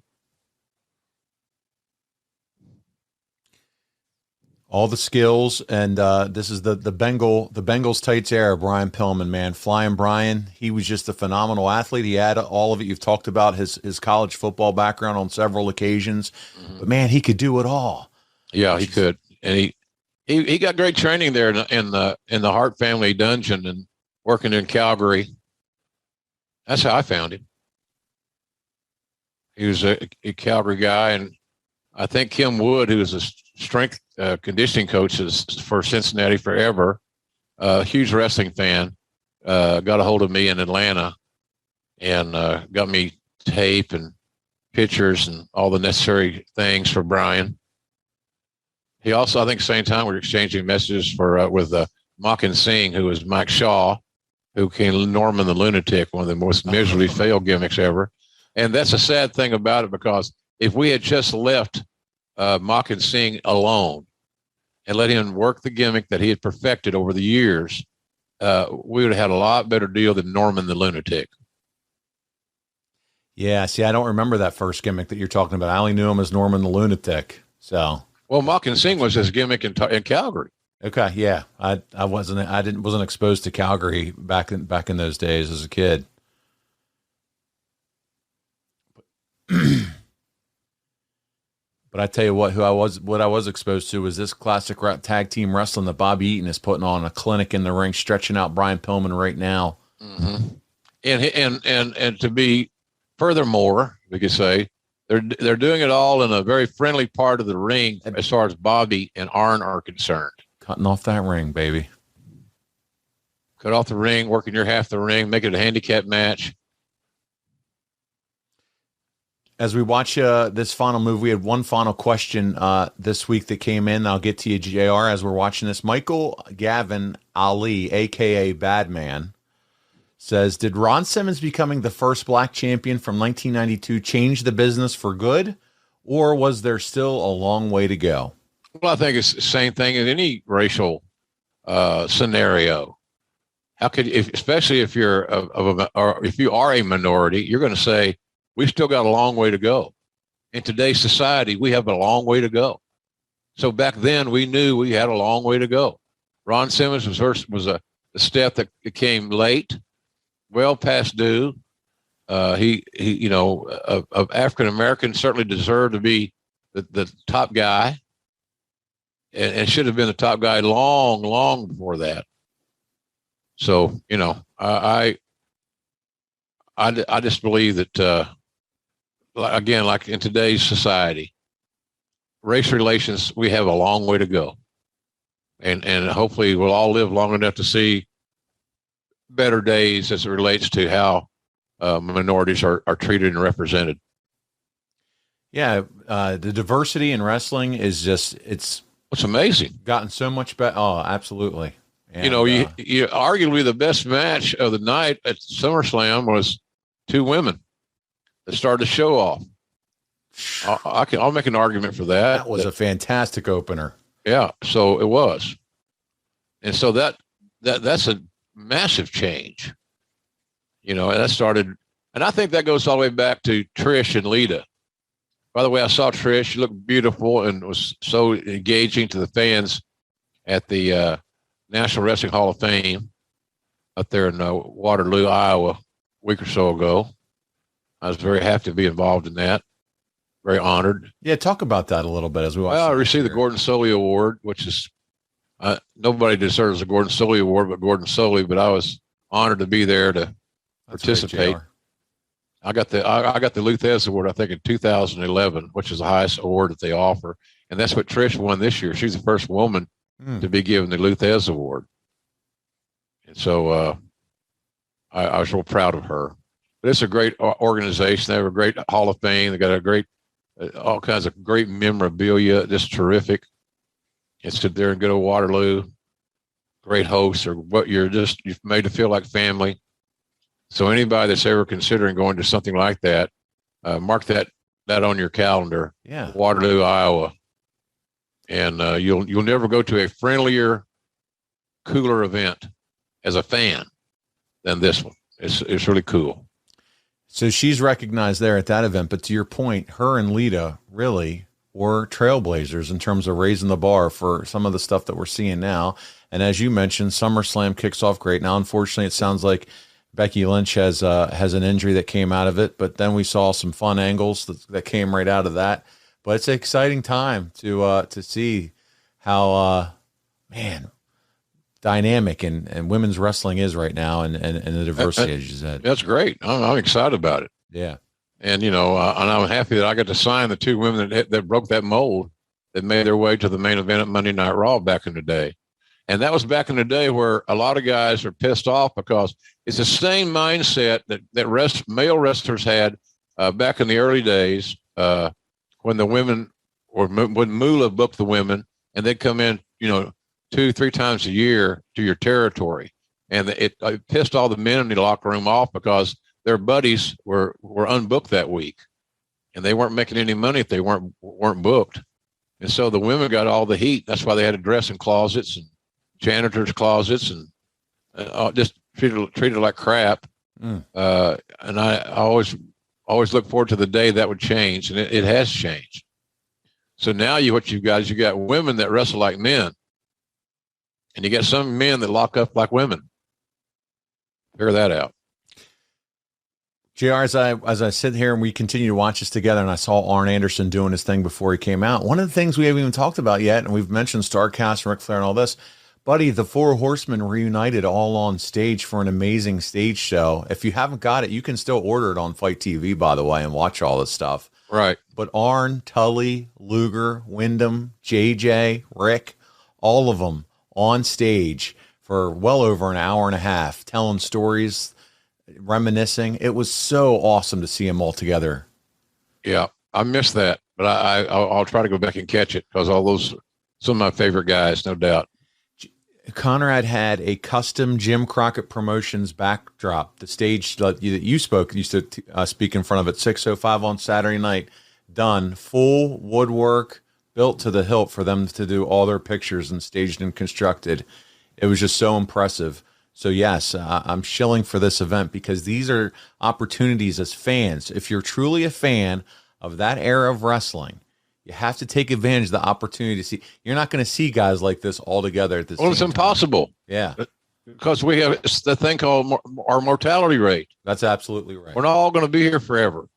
All the skills, and this is the Bengals tights era. Brian Pillman, man, Flyin Brian. He was just a phenomenal athlete. He had all of it. You've talked about his college football background on several occasions, but man, he could do it all. Yeah, he could, and he got great training there in the Hart family dungeon and working in Calgary. That's how I found him. He was a Calgary guy, and I think Kim Wood, who was a strength conditioning coach for Cincinnati forever, a huge wrestling fan, got a hold of me in Atlanta and got me tape and pictures and all the necessary things for Brian. He also, I think, at the same time, we were exchanging messages with Mock Singh, who was Mike Shaw, who came Norman the Lunatic, one of the most miserably failed gimmicks ever. And that's a sad thing about it, because if we had just left Mock Singh alone and let him work the gimmick that he had perfected over the years, we would have had a lot better deal than Norman the Lunatic. Yeah, see, I don't remember that first gimmick that you're talking about. I only knew him as Norman the Lunatic. So, well, Mock Singh was his gimmick in Calgary. Okay, yeah, I wasn't exposed to Calgary back in those days as a kid. But I tell you what, what I was exposed to was this classic tag team wrestling that Bobby Eaton is putting on, a clinic in the ring, stretching out Brian Pillman right now. Mm-hmm. And to be furthermore, we could say they're doing it all in a very friendly part of the ring as far as Bobby and Arn are concerned. Cutting off that ring, baby. Cut off the ring, working your half the ring, make it a handicap match. As we watch this final move, we had one final question this week that came in. I'll get to you, JR, as we're watching this. Michael Gavin Ali, a.k.a. Badman, says, did Ron Simmons becoming the first black champion from 1992 change the business for good, or was there still a long way to go? Well, I think it's the same thing in any racial scenario. How could, especially if you're or if you are a minority, you're going to say, we've still got a long way to go. In today's society, we have a long way to go. So back then, we knew we had a long way to go. Ron Simmons was a step that came late, well past due. he of African Americans certainly deserved to be the top guy, and should have been the top guy long before that. So, I just believe that, again, like in today's society, race relations, we have a long way to go. And hopefully we'll all live long enough to see better days as it relates to how minorities are treated and represented. Yeah, the diversity in wrestling is it's amazing. Gotten so much better. Oh, absolutely. And, you arguably the best match of the night at SummerSlam was two women that started the show off. I'll make an argument for that. That was a fantastic opener. Yeah, so it was, and so that's a massive change. That started, and I think that goes all the way back to Trish and Lita. By the way, I saw Trish. She looked beautiful and was so engaging to the fans at the National Wrestling Hall of Fame up there in Waterloo, Iowa, a week or so ago. I was very happy to be involved in that. Very honored. Yeah, talk about that a little bit as we watch. Well, I received the Gordon Solie Award, which is nobody deserves a Gordon Solie Award but Gordon Solie, but I was honored to be there to participate. Right, I got the Luthez Award, I think, in 2011, which is the highest award that they offer, and that's what Trish won this year. She's the first woman to be given the Luthez Award, and so I was real proud of her. But it's a great organization. They have a great Hall of Fame. They got a great all kinds of great memorabilia, just terrific. And sit there and go to Waterloo, great hosts, or what you're made to feel like family. So anybody that's ever considering going to something like that, mark that on your calendar. Yeah, Waterloo, Iowa, and you'll never go to a friendlier, cooler event as a fan than this one. It's really cool. So she's recognized there at that event, but to your point, her and Lita really were trailblazers in terms of raising the bar for some of the stuff that we're seeing now. And as you mentioned, SummerSlam kicks off great. Now, unfortunately, it sounds like Becky Lynch has an injury that came out of it, but then we saw some fun angles that came right out of that. But it's an exciting time to see how dynamic and women's wrestling is right now, and the diversity, as you said. That's great. I'm excited about it. Yeah. And, and I'm happy that I got to sign the two women that broke that mold, that made their way to the main event at Monday Night Raw back in the day. And that was back in the day where a lot of guys are pissed off because it's the same mindset that male wrestlers had back in the early days when the women, or when Moolah booked the women, and they'd come in, 2-3 times a year to your territory. And it pissed all the men in the locker room off because their buddies were unbooked that week, and they weren't making any money if they weren't booked. And so the women got all the heat. That's why they had to dress in closets and janitors' closets and just treated like crap. And I always look forward to the day that would change, and it has changed. So now you got women that wrestle like men, and you got some men that lock up like women. Figure that out. JR, as I sit here and we continue to watch this together, and I saw Arn Anderson doing his thing before he came out, one of the things we haven't even talked about yet, and we've mentioned StarCast and Ric Flair and all this, buddy, the Four Horsemen reunited all on stage for an amazing stage show. If you haven't got it, you can still order it on Fight TV, by the way, and watch all this stuff. Right. But Arn, Tully, Luger, Wyndham, JJ, Rick, all of them on stage for well over an hour and a half, telling stories, reminiscing. It was so awesome to see them all together. Yeah, I missed that, but I'll try to go back and catch it because some of my favorite guys, no doubt. Conrad had a custom Jim Crockett Promotions backdrop, the stage that you used to speak in front of at 605 on Saturday night, done full woodwork, built to the hilt for them to do all their pictures and staged and constructed. It was just so impressive. So yes, I'm shilling for this event because these are opportunities as fans. If you're truly a fan of that era of wrestling, you have to take advantage of the opportunity to see. You're not going to see guys like this all together at this. Well, it's impossible. Yeah, because we have the thing called our mortality rate. That's absolutely right. We're not all going to be here forever.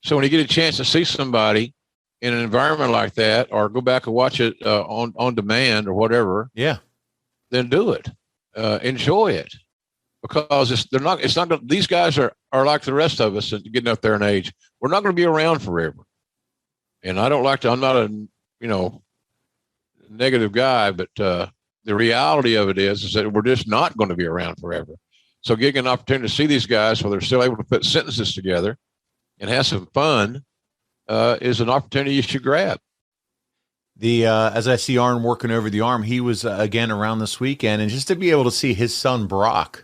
So when you get a chance to see somebody in an environment like that, or go back and watch it on demand or whatever, then do it. Enjoy it, because these guys are like the rest of us and getting up there in age. We're not going to be around forever. And I'm not a negative guy, but the reality of it is that we're just not going to be around forever. So getting an opportunity to see these guys while they're still able to put sentences together and have some fun is an opportunity you should grab. As I see Arn working over the arm, he was again around this weekend, and just to be able to see his son Brock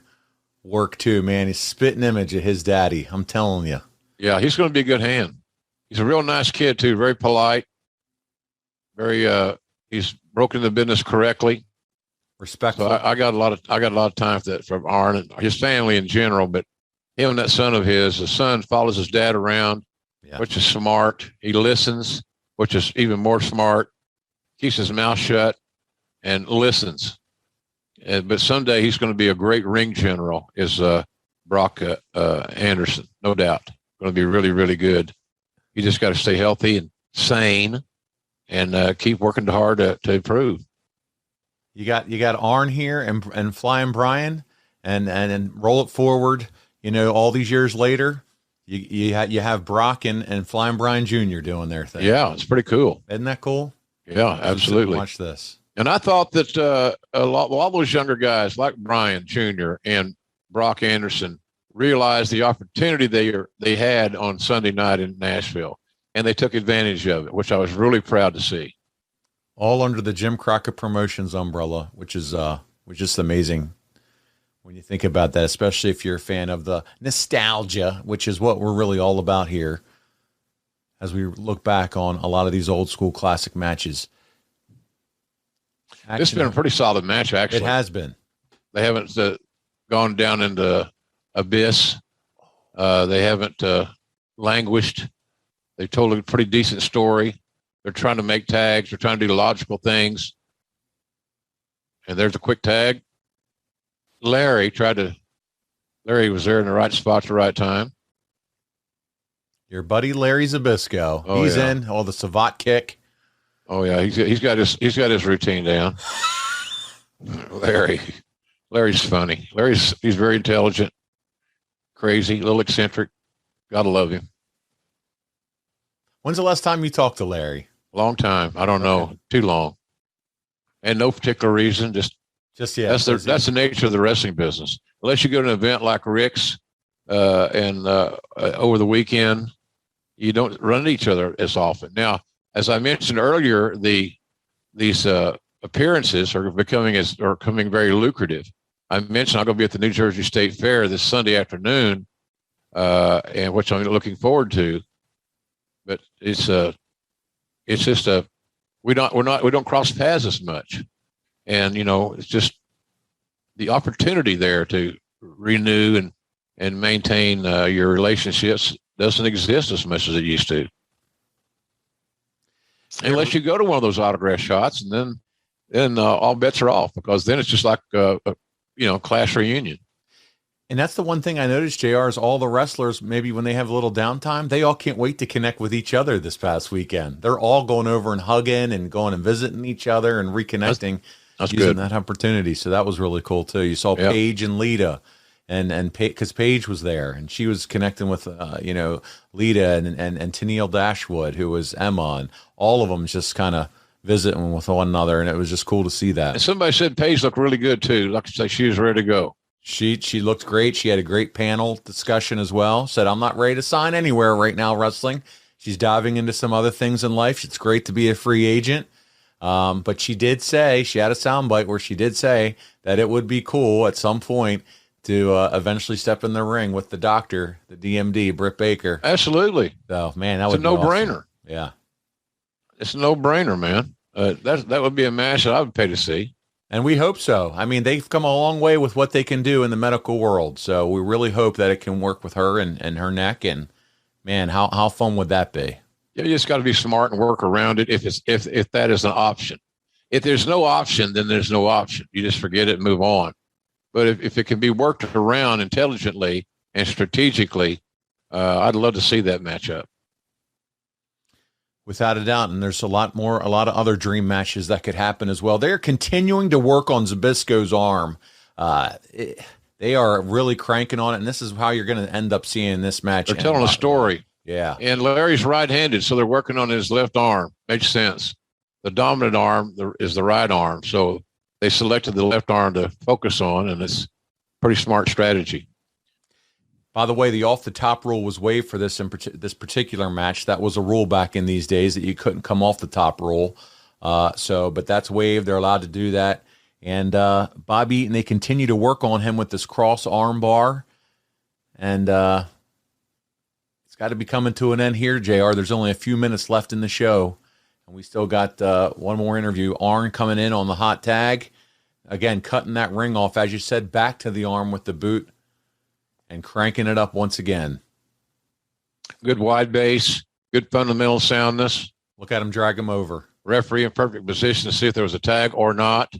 work too, man, he's spitting image of his daddy. I'm telling you. Yeah, he's going to be a good hand. He's a real nice kid too, very polite, he's broken the business correctly. Respectful. So I got a lot of time for that from Arn and his family in general, but him and that son of his, the son follows his dad around, which is smart. He listens, which is even more smart. Keeps his mouth shut and listens. But someday he's going to be a great ring general, is Brock Anderson, no doubt. Going to be really, really good. You just got to stay healthy and sane and keep working hard to improve. You got Arn here and Flyin Brian and roll it forward. All these years later, you have Brock and Flyin Brian Jr. doing their thing. Yeah, it's pretty cool. Isn't that cool? Yeah, absolutely. Watch this. And I thought that a lot of those younger guys like Brian Jr. and Brock Anderson realized the opportunity they had on Sunday night in Nashville, and they took advantage of it, which I was really proud to see. All under the Jim Crockett Promotions umbrella, which is just amazing when you think about that, especially if you're a fan of the nostalgia, which is what we're really all about here as we look back on a lot of these old school classic matches. It's been a pretty solid match, actually. It has been. They haven't gone down into abyss. They haven't languished. They told a pretty decent story. They're trying to make tags. They're trying to do logical things. And there's a quick tag. Larry was there in the right spot at the right time. Your buddy Larry Zbyszko. He's in. The Savat kick. Oh yeah, he's got his routine down. Larry's funny. He's very intelligent, crazy, a little eccentric. Gotta love him. When's the last time you talked to Larry? Long time. I don't know. Too long. And no particular reason. Just that's the nature of the wrestling business. Unless you go to an event like Rick's and over the weekend, you don't run into each other as often. Now, as I mentioned earlier, these appearances are becoming very lucrative. I mentioned I'm going to be at the New Jersey State Fair this Sunday afternoon, and which I'm looking forward to. But it's just we don't cross paths as much, and it's just the opportunity there to renew and maintain your relationships doesn't exist as much as it used to, unless you go to one of those autograph shots, and then all bets are off, because then it's just like class reunion. And that's the one thing I noticed, JR, is all the wrestlers, maybe when they have a little downtime, they all can't wait to connect with each other this past weekend. They're all going over and hugging and going and visiting each other and reconnecting. That's using good. That opportunity. So that was really cool too. You saw Paige and Lita, and because Paige was there and she was connecting with Lita and Tennille Dashwood, who was Emma, and all of them just kind of visiting with one another, and it was just cool to see that. And somebody said Paige looked really good too. Like I say, she was ready to go. She looked great. She had a great panel discussion as well. Said, I'm not ready to sign anywhere right now wrestling. She's diving into some other things in life. It's great to be a free agent. But she did say, she had a soundbite where she did say that it would be cool at some point to eventually step in the ring with the doctor, the DMD, Britt Baker. Absolutely. So, man, that it's would a no-brainer. Awesome. Yeah. It's a no-brainer, man. That would be a match that I would pay to see. And we hope so. I mean, they've come a long way with what they can do in the medical world. So we really hope that it can work with her and her neck. And, man, how fun would that be? You just got to be smart and work around it if that is an option. If there's no option, then there's no option. You just forget it and move on. But if it can be worked around intelligently and strategically, I'd love to see that matchup. Without a doubt, and there's a lot of other dream matches that could happen as well. They're continuing to work on Zbyszko's arm. They are really cranking on it, and this is how you're going to end up seeing this match. They're telling a story. Yeah. And Larry's right-handed, so they're working on his left arm. Makes sense. The dominant arm is the right arm, so they selected the left arm to focus on, and it's pretty smart strategy. By the way, the off-the-top rule was waived for this this particular match. That was a rule back in these days that you couldn't come off the top rule. But that's waived. They're allowed to do that. And Bobby Eaton, they continue to work on him with this cross arm bar. And it's got to be coming to an end here, JR. There's only a few minutes left in the show. And we still got one more interview. Arn coming in on the hot tag. Again, cutting that ring off, as you said, back to the arm with the boot. And cranking it up once again. Good wide base, good fundamental soundness. Look at him drag him over. Referee in perfect position to see if there was a tag or not.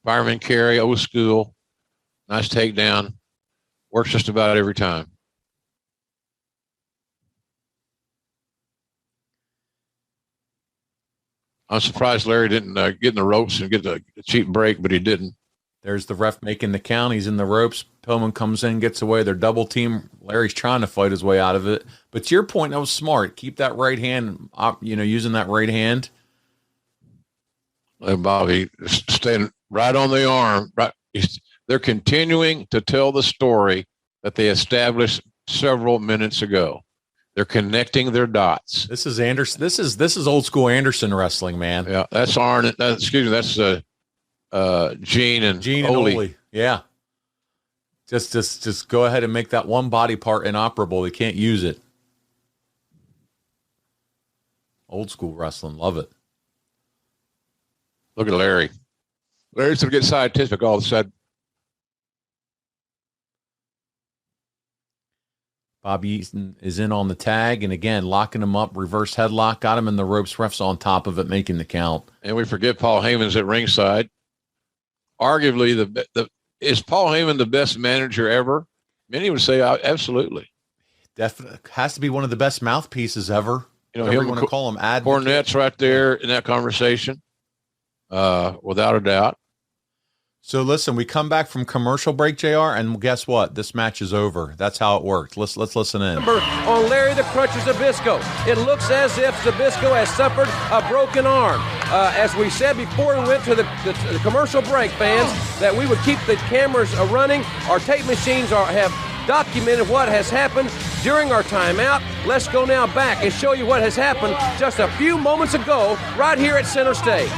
Fireman carry, old school. Nice takedown. Works just about every time. I'm surprised Larry didn't get in the ropes and get a cheap break, but he didn't. There's the ref making the count. He's in the ropes. Pillman comes in, gets away. They're double team. Larry's trying to fight his way out of it. But to your point, that was smart. Keep that right hand, using that right hand. Hey, Bobby, staying right on the arm. Right. They're continuing to tell the story that they established several minutes ago. They're connecting their dots. This is Anderson. This is old school Anderson wrestling, man. Yeah, that's Arn. That's Gene and Ole. Yeah. Just go ahead and make that one body part inoperable. They can't use it. Old school wrestling. Love it. Look at Larry. Larry's going to get scientific all of a sudden. Bobby Eaton is in on the tag, and again, locking him up, reverse headlock, got him in the ropes, refs on top of it, making the count. And we forget Paul Heyman's at ringside. Arguably, is Paul Heyman the best manager ever? Many would say absolutely. Definitely has to be one of the best mouthpieces ever. Whatever you want to call him. Cornette's right there in that conversation, without a doubt. So listen, we come back from commercial break, JR, and guess what? This match is over. That's how it worked. Let's listen in. On Larry the Cruncher Zbyszko. It looks as if Zbyszko has suffered a broken arm. As we said before we went to the commercial break, fans, that we would keep the cameras running. Our tape machines have documented what has happened during our timeout. Let's go now back and show you what has happened just a few moments ago right here at center stage.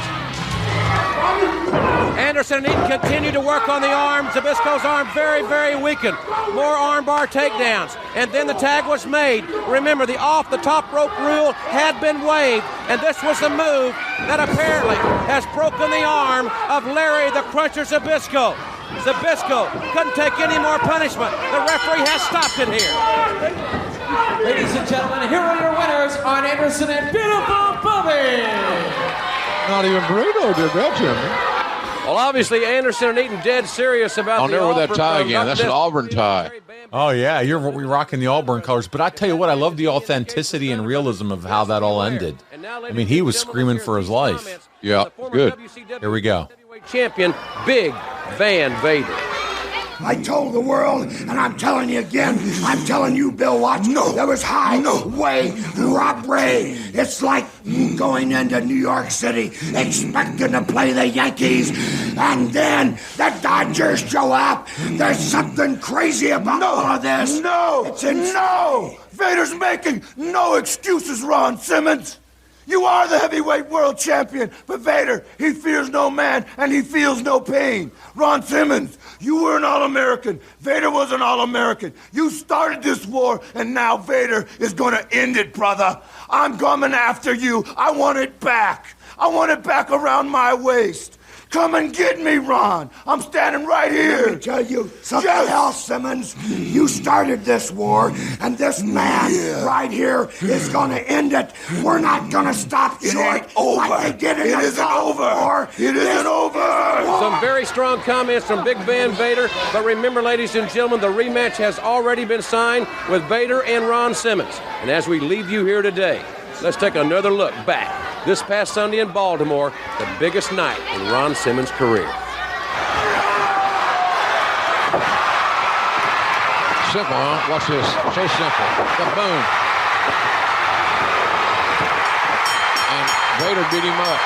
Anderson and Eaton continue to work on the arm. Zbyszko's arm very, very weakened. More armbar takedowns. And then the tag was made. Remember, the off-the-top rope rule had been waived, and this was the move that apparently has broken the arm of Larry the Cruncher Zbyszko. Zbyszko couldn't take any more punishment. The referee has stopped it here. Ladies and gentlemen, here are your winners, Arn Anderson and beautiful Bobby. Not even Bruno did that to me. Well, obviously, Anderson and Eaton dead serious about I'll never wear that tie again. That's an Auburn tie. Oh, yeah, we're rocking the Auburn colors. But I tell you what, I love the authenticity and realism of how that all ended. I mean, he was screaming for his life. Yeah, good. Here we go. Champion, Big Van Vader. I told the world, and I'm telling you again, I'm telling you, Bill Watts, there was highway robbery. It's like going into New York City expecting to play the Yankees, and then the Dodgers show up. There's something crazy about all of this. Vader's making no excuses, Ron Simmons. You are the heavyweight world champion, but Vader, he fears no man and he feels no pain. Ron Simmons, you were an All-American. Vader was an All-American. You started this war, and now Vader is going to end it, brother. I'm coming after you. I want it back. I want it back around my waist. Come and get me, Ron. I'm standing right here. Let me tell you something else, Simmons. You started this war, and this man right here is going to end it. We're not going to stop short like they did in the Gulf War. It isn't over. Some very strong comments from Big Van Vader, but remember, ladies and gentlemen, the rematch has already been signed with Vader and Ron Simmons. And as we leave you here today, let's take another look back. This past Sunday in Baltimore, the biggest night in Ron Simmons' career. Simple, huh? Watch this. So simple. Boom. And Vader beat him up.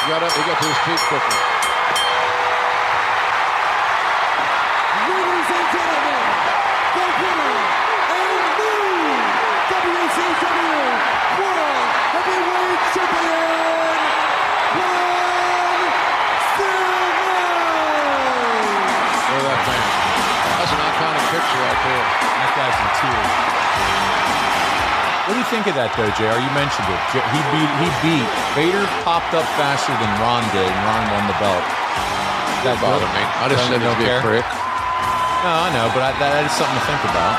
He got to his feet quickly. Ladies and gentlemen, the winner and new WCW World Heavyweight Champion, Ron Simmons! Look at that thing. That's an iconic picture right there. That guy's in tears. What do you think of that, though, JR? You mentioned it. He beat. Vader popped up faster than Ron did, and Ron won the belt. That bothered me. I just said he'd be a prick. No, I know, but that is something to think about.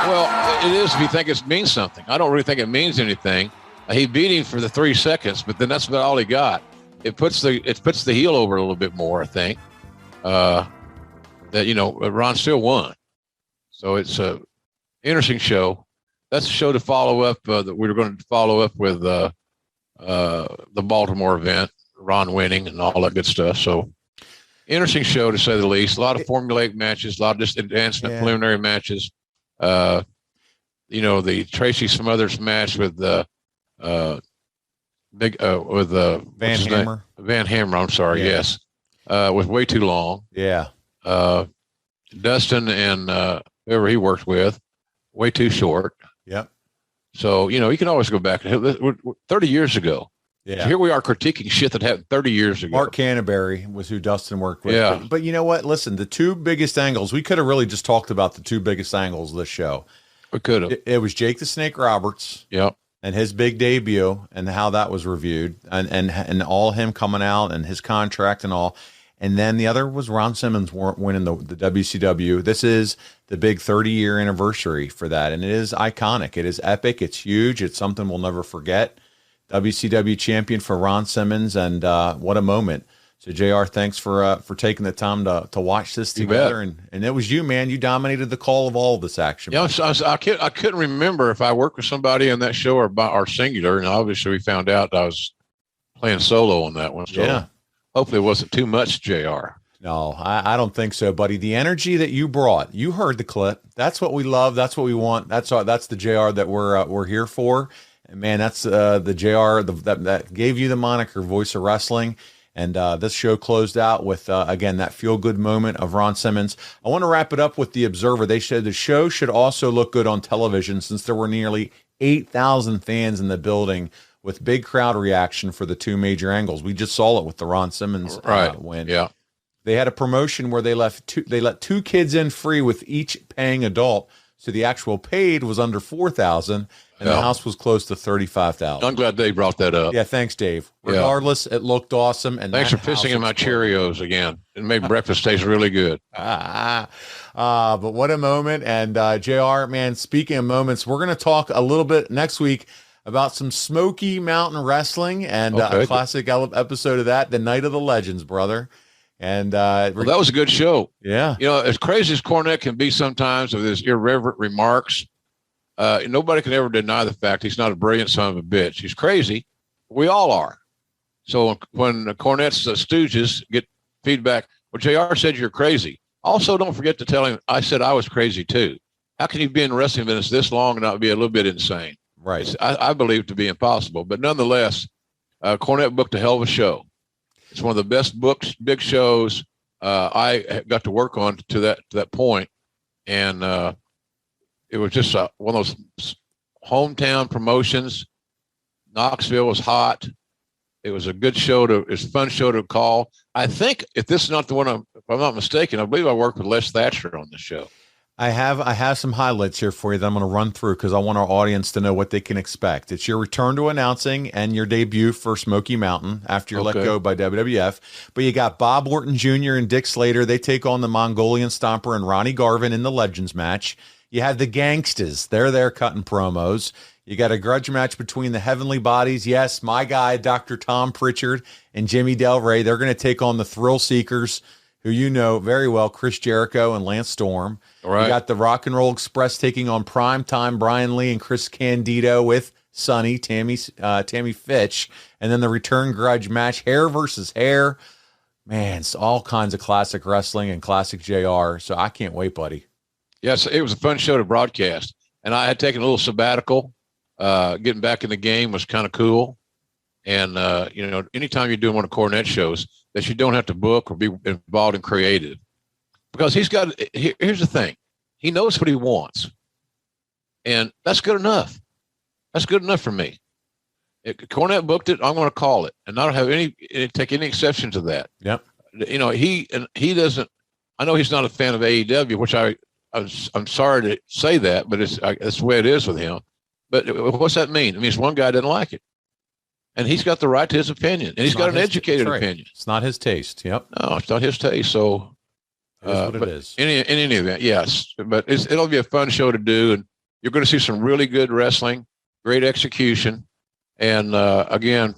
Well, it is if you think it means something. I don't really think it means anything. He beat him for the 3 seconds, but then that's about all he got. It puts the heel over a little bit more, I think. That Ron still won. So it's a interesting show. That's a show to follow up. That we were going to follow up with the Baltimore event, Ron winning and all that good stuff. So interesting show to say the least. A lot of formulaic matches, a lot of just advancement preliminary matches. The Tracy Smothers match with Van Hammer. Van Hammer. I'm sorry. Yeah. Yes, was way too long. Yeah. Dustin and whoever he worked with, way too short. Yep. So, you can always go back. 30 years ago. Yeah. So here we are critiquing shit that happened 30 years ago. Mark Canterbury was who Dustin worked with. Yeah. But you know what? Listen, the 2 biggest angles, we could have really just talked about the 2 biggest angles of this show. We could have. It was Jake the Snake Roberts. Yep. And his big debut and how that was reviewed and all him coming out and his contract and all. And then the other was Ron Simmons winning the WCW. This is the big 30-year anniversary for that, and it is iconic. It is epic. It's huge. It's something we'll never forget. WCW champion for Ron Simmons, and what a moment. So, JR, thanks for taking the time to watch this together. And it was you, man. You dominated the call of all of this action. Yeah, I couldn't remember if I worked with somebody on that show or singular, and obviously we found out I was playing solo on that one. So. Yeah. Hopefully it wasn't too much, JR. No, I don't think so, buddy. The energy that you brought, you heard the clip. That's what we love. That's what we want. That's the JR that we're here for. And man, that's the JR that gave you the moniker Voice of Wrestling. And this show closed out with, again, that feel-good moment of Ron Simmons. I want to wrap it up with The Observer. They said the show should also look good on television since there were nearly 8,000 fans in the building with big crowd reaction for the 2 major angles. We just saw it with the Ron Simmons win. Yeah. They had a promotion where they let 2 kids in free with each paying adult. So the actual paid was under 4,000 and the house was close to 35,000. I'm glad Dave brought that up. Yeah, thanks, Dave. Regardless, it looked awesome. And thanks for pissing in my Cheerios again. It made breakfast taste really good. But what a moment. And JR, man, speaking of moments, we're going to talk a little bit next week about some Smoky Mountain Wrestling and a classic episode of that, The Night of the Legends, brother. And that was a good show. Yeah. As crazy as Cornette can be sometimes with his irreverent remarks, nobody can ever deny the fact he's not a brilliant son of a bitch. He's crazy. We all are. So when Cornette's stooges get feedback, well, JR said you're crazy. Also, don't forget to tell him I said I was crazy too. How can you be in wrestling business this long and not be a little bit insane? Right. I believe it to be impossible. But nonetheless, Cornette booked a hell of a show. It's one of the best big shows I got to work on to that point. And it was just one of those hometown promotions. Knoxville was hot. It was a good show. It was a fun show to call. I think if this is not the one, if I'm not mistaken, I believe I worked with Les Thatcher on the show. I have some highlights here for you that I'm going to run through because I want our audience to know what they can expect. It's your return to announcing and your debut for Smoky Mountain after you're let go by WWF. But you got Bob Orton Jr. and Dick Slater. They take on the Mongolian Stomper and Ronnie Garvin in the Legends match. You have the Gangstas. They're there cutting promos. You got a grudge match between the Heavenly Bodies. Yes, my guy, Dr. Tom Pritchard and Jimmy Del Rey. They're going to take on the Thrill Seekers, who you know very well, Chris Jericho and Lance Storm. All right. You got the Rock and Roll Express taking on Primetime Brian Lee and Chris Candido with Sonny, Tammy Fitch. And then the return grudge match, hair versus hair. Man, it's all kinds of classic wrestling and classic JR. So I can't wait, buddy. Yes, it was a fun show to broadcast. And I had taken a little sabbatical. Getting back in the game was kind of cool. And, anytime you're doing one of Cornette shows, that you don't have to book or be involved in creative. Because here's the thing. He knows what he wants. And that's good enough. That's good enough for me. If Cornette booked it, I'm going to call it. And I don't have take any exception to that. Yep. He doesn't, I know he's not a fan of AEW, which I'm sorry to say that, but it's the way it is with him. But what's that mean? It means one guy doesn't like it. And he's got the right to his opinion. And he's got an educated opinion. It's not his taste. Yep. No, it's not his taste. So what it is. In any event, yes. But it'll be a fun show to do. And you're going to see some really good wrestling, great execution. And again,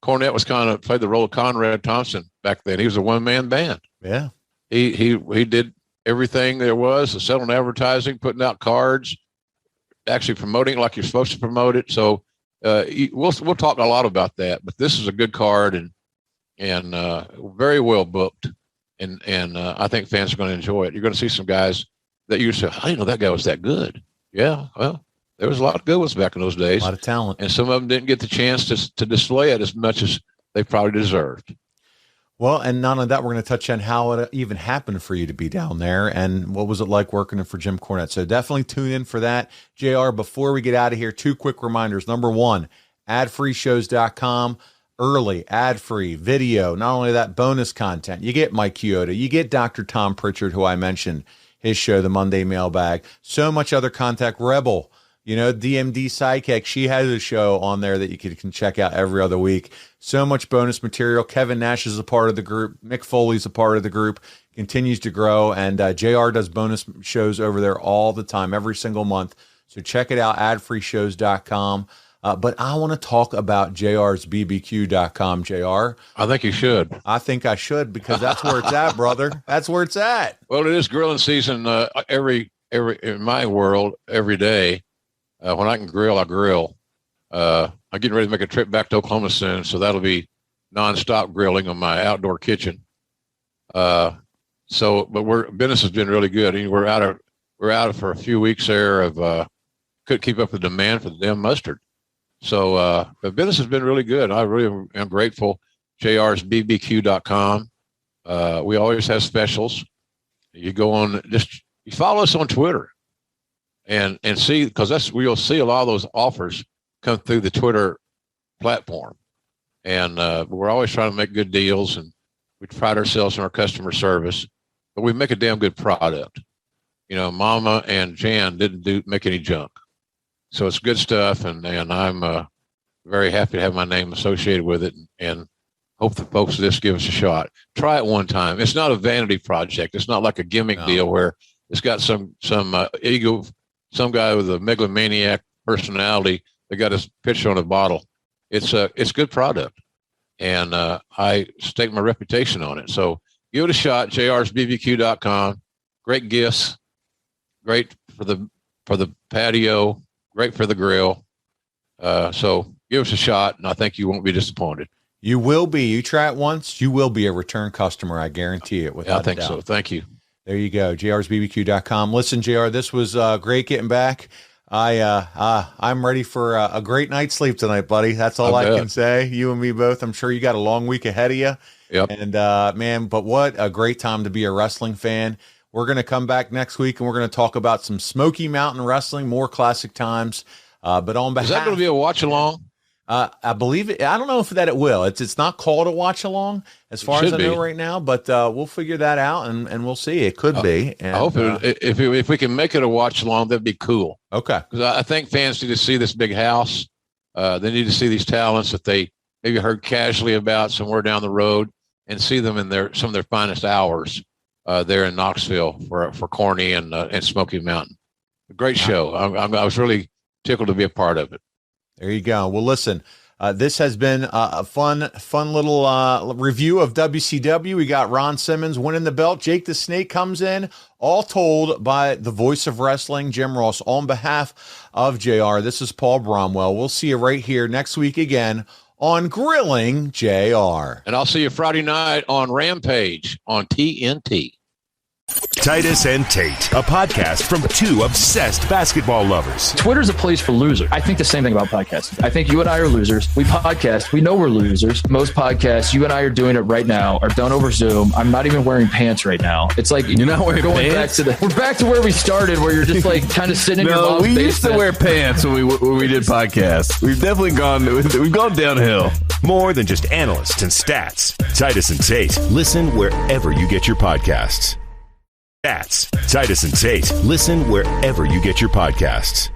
Cornette was played the role of Conrad Thompson back then. He was a one-man band. Yeah. He did everything there was, selling advertising, putting out cards, actually promoting like you're supposed to promote it. So we'll talk a lot about that, but this is a good card and very well booked, and I think fans are going to enjoy it. You're going to see some guys that you say, I didn't know that guy was that good. Yeah, well, there was a lot of good ones back in those days, a lot of talent, and some of them didn't get the chance to display it as much as they probably deserved. Well, and not only that, we're going to touch on how it even happened for you to be down there and what was it like working for Jim Cornette. So definitely tune in for that. JR, before we get out of here, 2 quick reminders. Number 1, adfreeshows.com, early, ad-free, video. Not only that, bonus content. You get Mike Chioda. You get Dr. Tom Pritchard, who I mentioned, his show, The Monday Mailbag. So much other content. Rebel, DMD Sidekick, she has a show on there that you can check out every other week. So much bonus material. Kevin Nash is a part of the group. Mick Foley's a part of the group. Continues to grow. And JR does bonus shows over there all the time, every single month. So check it out, adfreeshows.com. But I want to talk about JR's BBQ.com, JR. I think you should. I think I should because that's where it's at, brother. That's where it's at. Well, it is grilling season every in my world, every day. When I can grill, I grill. I'm getting ready to make a trip back to Oklahoma soon, so that'll be nonstop grilling on my outdoor kitchen. But business has been really good. We're out of for a few weeks there of couldn't keep up with the demand for the damn mustard. So the business has been really good. I really am grateful. JR's BBQ.com. We always have specials. You go on, you follow us on Twitter. And see, because that's where you'll see a lot of those offers come through the Twitter platform. And we're always trying to make good deals, and we pride ourselves on our customer service, but we make a damn good product. Mama and Jan didn't make any junk. So it's good stuff, and I'm very happy to have my name associated with it, and hope the folks just give us a shot. Try it one time. It's not a vanity project. It's not like a gimmick deal where it's got some ego, some guy with a megalomaniac personality that got his picture on a bottle. It's good product, and I stake my reputation on it. So give it a shot. JR'sBBQ.com. Great gifts, great for the patio, great for the grill. So give us a shot, and I think you won't be disappointed. You will be. You try it once, you will be a return customer. I guarantee it. Without I think so. Thank you. There you go. JR'sBBQ.com. Listen, JR, this was great getting back. I'm ready for a great night's sleep tonight, buddy. That's all I can say. You and me both. I'm sure you got a long week ahead of you. Yep. And man, but what a great time to be a wrestling fan. We're going to come back next week and we're going to talk about some Smoky Mountain wrestling, more classic times. But on behalf, is that going to be a watch along? I believe it. I don't know if it will. It's not called a watch along as far as I know right now, but we'll figure that out and we'll see. It could be. And, I hope if we can make it a watch along, that'd be cool. Okay. Because I think fans need to see this big house. They need to see these talents that they maybe heard casually about somewhere down the road and see them in some of their finest hours there in Knoxville for Corny and Smoky Mountain. A great show. I was really tickled to be a part of it. There you go. Well, listen, this has been a fun little review of WCW. We got Ron Simmons winning the belt. Jake the Snake comes in, all told by the voice of wrestling, Jim Ross, on behalf of JR. This is Paul Bromwell. We'll see you right here next week again on Grilling JR. And I'll see you Friday night on Rampage on TNT. Titus and Tate, a podcast from two obsessed basketball lovers. Twitter's a place for losers. I think the same thing about podcasting. I think you and I are losers. We podcast. We know we're losers. Most podcasts, you and I are doing it right now, are done over Zoom. I'm not even wearing pants right now. It's like you're not wearing pants. We're back to where we started, where you're just like kind of sitting in your mom's basement. We used to wear pants when we did podcasts. We've definitely gone downhill. More than just analysts and stats. Titus and Tate. Listen wherever you get your podcasts. That's Titus and Tate. Listen wherever you get your podcasts.